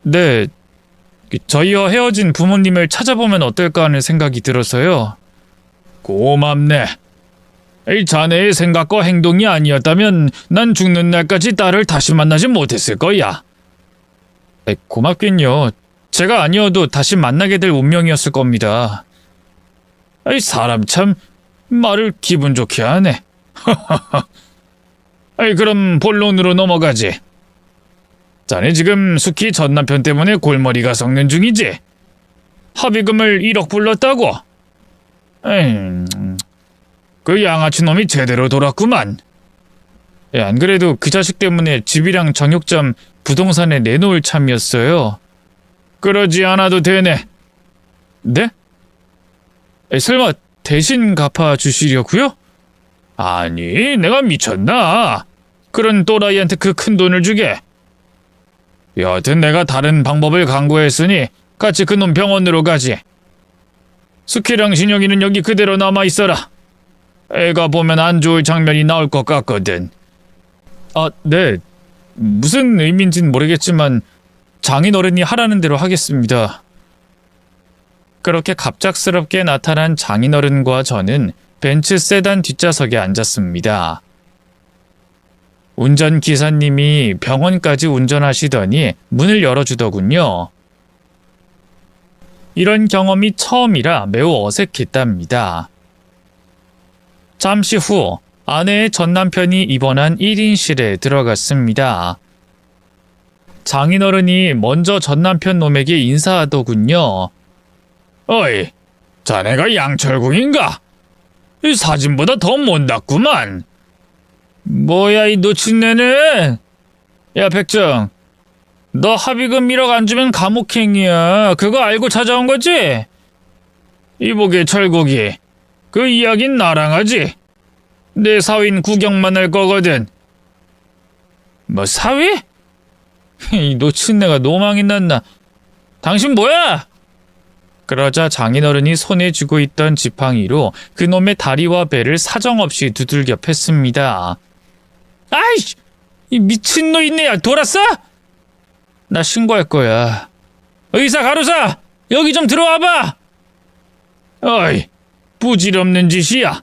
네, 저희와 헤어진 부모님을 찾아보면 어떨까 하는 생각이 들어서요. 고맙네. 자네의 생각과 행동이 아니었다면 난 죽는 날까지 딸을 다시 만나지 못했을 거야. 고맙긴요. 제가 아니어도 다시 만나게 될 운명이었을 겁니다. 사람 참 말을 기분 좋게 하네. 그럼 본론으로 넘어가지. 자네 지금 숙희 전 남편 때문에 골머리가 썩는 중이지? 합의금을 1억 불렀다고? 그 양아치 놈이 제대로 돌았구만. 안 그래도 그 자식 때문에 집이랑 정육점 부동산에 내놓을 참이었어요. 그러지 않아도 되네. 네? 설마 대신 갚아주시려고요? 아니, 내가 미쳤나? 그런 또라이한테 그 큰 돈을 주게. 여하튼 내가 다른 방법을 강구했으니 같이 그놈 병원으로 가지. 스키랑 신영이는 여기 그대로 남아있어라. 애가 보면 안 좋을 장면이 나올 것 같거든. 아, 네. 무슨 의미인지는 모르겠지만 장인어른이 하라는 대로 하겠습니다. 그렇게 갑작스럽게 나타난 장인어른과 저는 벤츠 세단 뒷좌석에 앉았습니다. 운전기사님이 병원까지 운전하시더니 문을 열어주더군요. 이런 경험이 처음이라 매우 어색했답니다. 잠시 후 아내의 전남편이 입원한 1인실에 들어갔습니다. 장인어른이 먼저 전남편 놈에게 인사하더군요. 어이, 자네가 양철국인가? 이 사진보다 더 못났구만. 뭐야 이 놓친내는. 야 백정, 너 합의금 1억 안 주면 감옥행이야. 그거 알고 찾아온 거지? 이보게 철국이, 그 이야긴 나랑 하지. 내 사위는 구경만 할 거거든. 뭐 사위? 이 놓친내가 노망이 났나. 당신 뭐야? 그러자 장인어른이 손에 쥐고 있던 지팡이로 그놈의 다리와 배를 사정없이 두들겨 팼습니다. 아이씨! 이 미친 노인네야, 돌았어? 나 신고할 거야. 의사 간호사! 여기 좀 들어와봐! 어이, 부질없는 짓이야.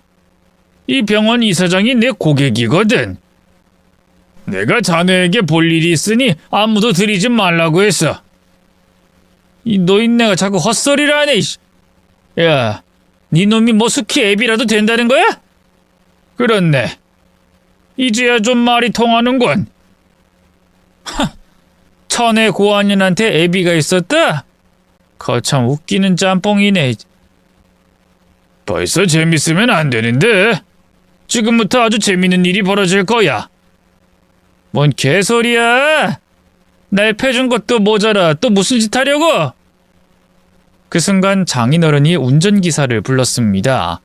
이 병원 이사장이 내 고객이거든. 내가 자네에게 볼 일이 있으니 아무도 들이지 말라고 했어. 이 노인네가 자꾸 헛소리를 하네. 야, 네 놈이 뭐 스키 앱이라도 된다는 거야? 그렇네. 이제야 좀 말이 통하는군. 하, 천의 고아년한테 애비가 있었다? 거참 웃기는 짬뽕이네. 벌써 재밌으면 안 되는데. 지금부터 아주 재밌는 일이 벌어질 거야. 뭔 개소리야. 날 패준 것도 모자라 또 무슨 짓 하려고? 그 순간 장인어른이 운전기사를 불렀습니다.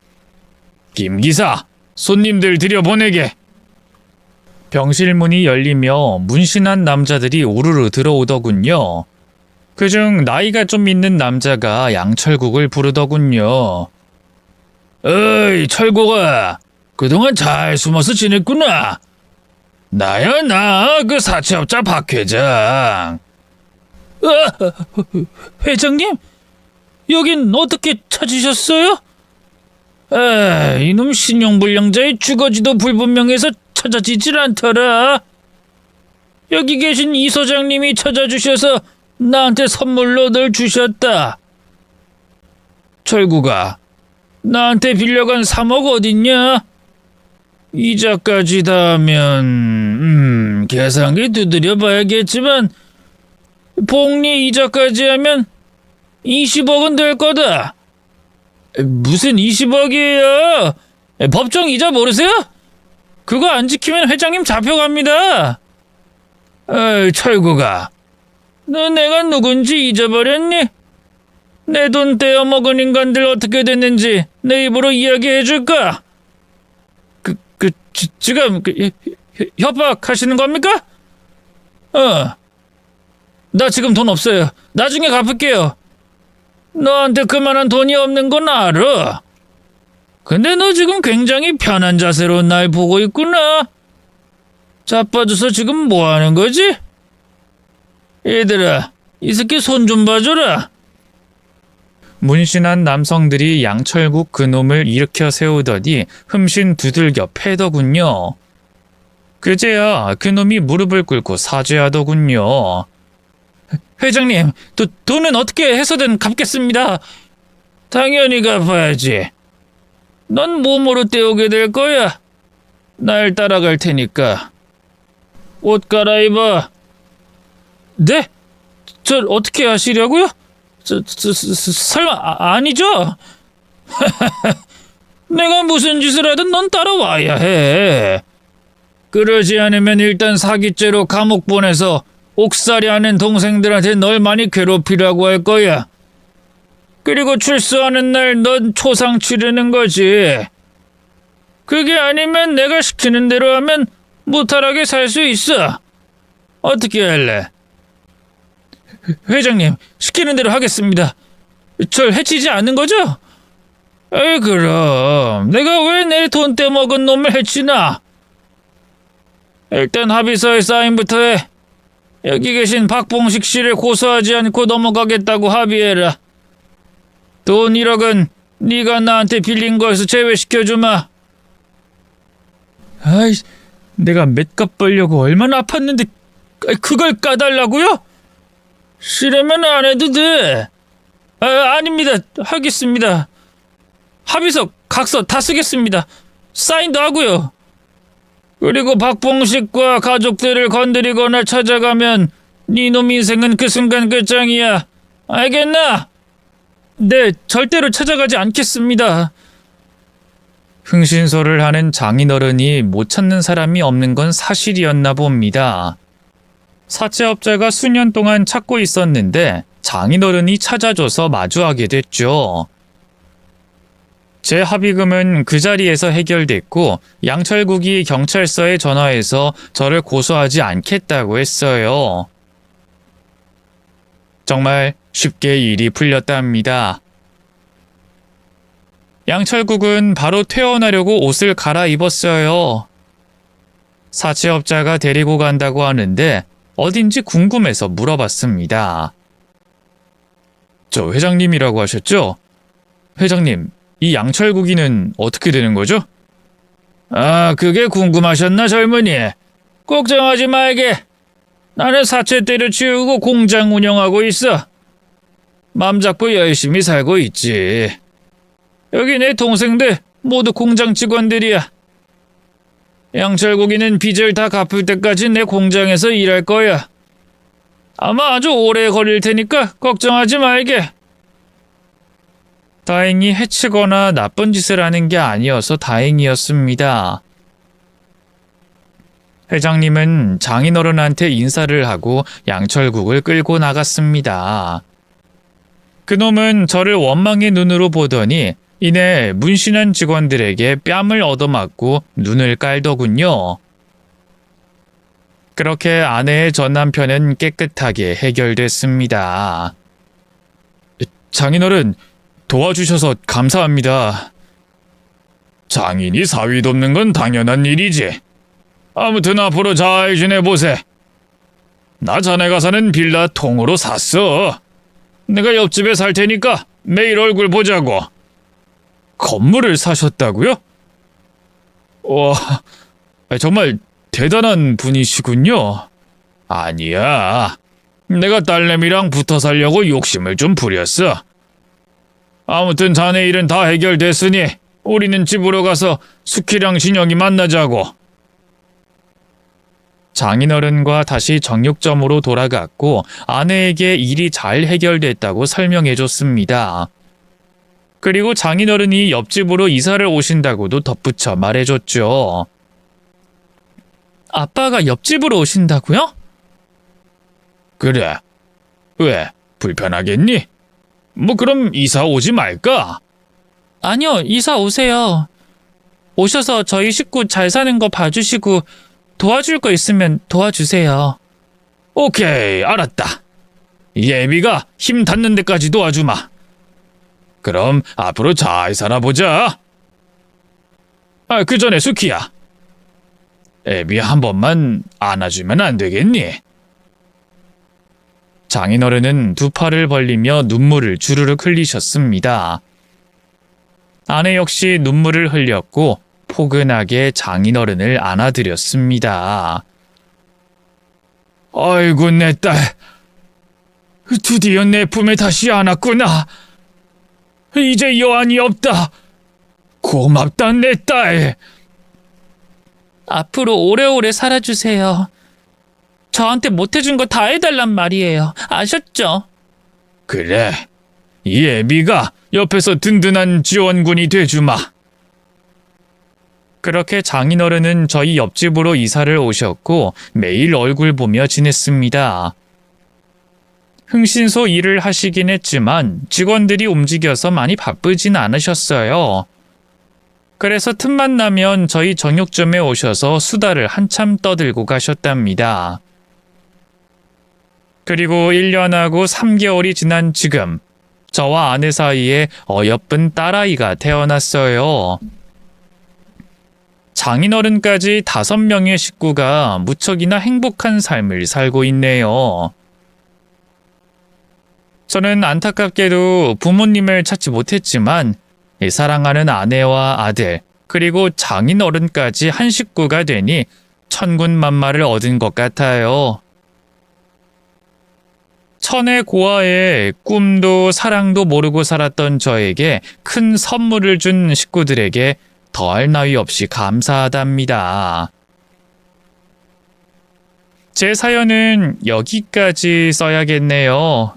김기사, 손님들 들여보내게. 병실 문이 열리며 문신한 남자들이 우르르 들어오더군요. 그중 나이가 좀 있는 남자가 양철국을 부르더군요. 어이, 철국아, 그동안 잘 숨어서 지냈구나. 나야, 나, 그 사채업자 박 회장. 회장님? 여긴 어떻게 찾으셨어요? 이놈 신용불량자의 주거지도 불분명해서 찾아지질 않더라. 여기 계신 이 소장님이 찾아주셔서 나한테 선물로 널 주셨다. 철구가, 나한테 빌려간 3억 어딨냐? 이자까지 다 하면 계산기 두드려 봐야겠지만 복리 이자까지 하면 20억은 될 거다. 무슨 20억이에요? 법정 이자 모르세요? 그거 안 지키면 회장님 잡혀갑니다. 철구가, 너 내가 누군지 잊어버렸니? 내 돈 떼어먹은 인간들 어떻게 됐는지 내 입으로 이야기해줄까? 지금 협박하시는 겁니까? 나 지금 돈 없어요. 나중에 갚을게요. 너한테 그만한 돈이 없는 건 알아. 근데 너 지금 굉장히 편한 자세로 날 보고 있구나. 자빠져서 지금 뭐 하는 거지? 얘들아, 이 새끼 손 좀 봐줘라. 문신한 남성들이 양철국 그놈을 일으켜 세우더니 흠신 두들겨 패더군요. 그제야 그놈이 무릎을 꿇고 사죄하더군요. 회장님, 돈은 어떻게 해서든 갚겠습니다. 당연히 갚아야지. 넌 몸으로 떼오게 될 거야. 날 따라갈 테니까. 옷 갈아입어. 네? 저 어떻게 하시려고요? 설마 아니죠? 내가 무슨 짓을 하든 넌 따라와야 해. 그러지 않으면 일단 사기죄로 감옥 보내서 옥살이하는 동생들한테 널 많이 괴롭히라고 할 거야. 그리고 출소하는 날 넌 초상 치르는 거지. 그게 아니면 내가 시키는 대로 하면 무탈하게 살 수 있어. 어떻게 할래? 회장님, 시키는 대로 하겠습니다. 절 해치지 않는 거죠? 에이, 그럼 내가 왜 내 돈 떼먹은 놈을 해치나? 일단 합의서에 사인부터 해. 여기 계신 박봉식 씨를 고소하지 않고 넘어가겠다고 합의해라. 돈 1억은 네가 나한테 빌린 거에서 제외시켜주마. 아이, 내가 맷값 벌려고 얼마나 아팠는데 그걸 까달라고요? 싫으면 안 해도 돼. 아닙니다. 하겠습니다. 합의서, 각서 다 쓰겠습니다. 사인도 하고요. 그리고 박봉식과 가족들을 건드리거나 찾아가면 네 놈 인생은 그 순간 끝장이야. 알겠나? 네, 절대로 찾아가지 않겠습니다. 흥신소를 하는 장인어른이 못 찾는 사람이 없는 건 사실이었나 봅니다. 사채업자가 수년 동안 찾고 있었는데 장인어른이 찾아줘서 마주하게 됐죠. 제 합의금은 그 자리에서 해결됐고 양철국이 경찰서에 전화해서 저를 고소하지 않겠다고 했어요. 정말 쉽게 일이 풀렸답니다. 양철국은 바로 퇴원하려고 옷을 갈아입었어요. 사채업자가 데리고 간다고 하는데 어딘지 궁금해서 물어봤습니다. 저 회장님이라고 하셨죠? 회장님, 이 양철국이는 어떻게 되는 거죠? 아, 그게 궁금하셨나, 젊은이? 걱정하지 말게. 나는 사채 때려치우고 공장 운영하고 있어. 맘 잡고 열심히 살고 있지. 여기 내 동생들 모두 공장 직원들이야. 양철국이는 빚을 다 갚을 때까지 내 공장에서 일할 거야. 아마 아주 오래 걸릴 테니까 걱정하지 말게. 다행히 해치거나 나쁜 짓을 하는 게 아니어서 다행이었습니다. 회장님은 장인어른한테 인사를 하고 양철국을 끌고 나갔습니다. 그놈은 저를 원망의 눈으로 보더니 이내 문신한 직원들에게 뺨을 얻어맞고 눈을 깔더군요. 그렇게 아내의 전 남편은 깨끗하게 해결됐습니다. 장인어른, 도와주셔서 감사합니다. 장인이 사위 돕는 건 당연한 일이지. 아무튼 앞으로 잘 지내보세. 나 자네가 사는 빌라 통으로 샀어. 내가 옆집에 살 테니까 매일 얼굴 보자고. 건물을 사셨다고요? 와, 정말 대단한 분이시군요. 아니야. 내가 딸내미랑 붙어 살려고 욕심을 좀 부렸어. 아무튼 자네 일은 다 해결됐으니 우리는 집으로 가서 숙희랑 진영이 만나자고. 장인어른과 다시 정육점으로 돌아갔고 아내에게 일이 잘 해결됐다고 설명해줬습니다. 그리고 장인어른이 옆집으로 이사를 오신다고도 덧붙여 말해줬죠. 아빠가 옆집으로 오신다고요? 그래. 왜? 불편하겠니? 뭐 그럼 이사 오지 말까? 아니요, 이사 오세요. 오셔서 저희 식구 잘 사는 거 봐주시고 도와줄 거 있으면 도와주세요. 오케이, 알았다. 예비가 힘 닿는 데까지 도와주마. 그럼 앞으로 잘 살아보자. 그 전에 수키야. 애비 한 번만 안아주면 안 되겠니? 장인어른은 두 팔을 벌리며 눈물을 주르륵 흘리셨습니다. 아내 역시 눈물을 흘렸고 포근하게 장인어른을 안아드렸습니다. 아이고 내 딸, 드디어 내 품에 다시 안았구나. 이제 여한이 없다. 고맙다 내 딸. 앞으로 오래오래 살아주세요. 저한테 못해준 거 다 해달란 말이에요. 아셨죠? 그래. 이 애비가 옆에서 든든한 지원군이 돼주마. 그렇게 장인어른은 저희 옆집으로 이사를 오셨고 매일 얼굴 보며 지냈습니다. 흥신소 일을 하시긴 했지만 직원들이 움직여서 많이 바쁘진 않으셨어요. 그래서 틈만 나면 저희 정육점에 오셔서 수다를 한참 떠들고 가셨답니다. 그리고 1년하고 3개월이 지난 지금 저와 아내 사이에 어여쁜 딸아이가 태어났어요. 장인어른까지 5명의 식구가 무척이나 행복한 삶을 살고 있네요. 저는 안타깝게도 부모님을 찾지 못했지만 사랑하는 아내와 아들, 그리고 장인어른까지 한 식구가 되니 천군만마를 얻은 것 같아요. 천의 고아에 꿈도 사랑도 모르고 살았던 저에게 큰 선물을 준 식구들에게 더할 나위 없이 감사하답니다. 제 사연은 여기까지 써야겠네요.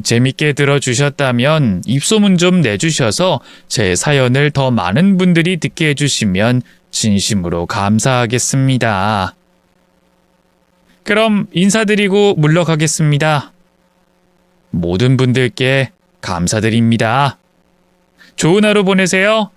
재밌게 들어주셨다면 입소문 좀 내주셔서 제 사연을 더 많은 분들이 듣게 해주시면 진심으로 감사하겠습니다. 그럼 인사드리고 물러가겠습니다. 모든 분들께 감사드립니다. 좋은 하루 보내세요.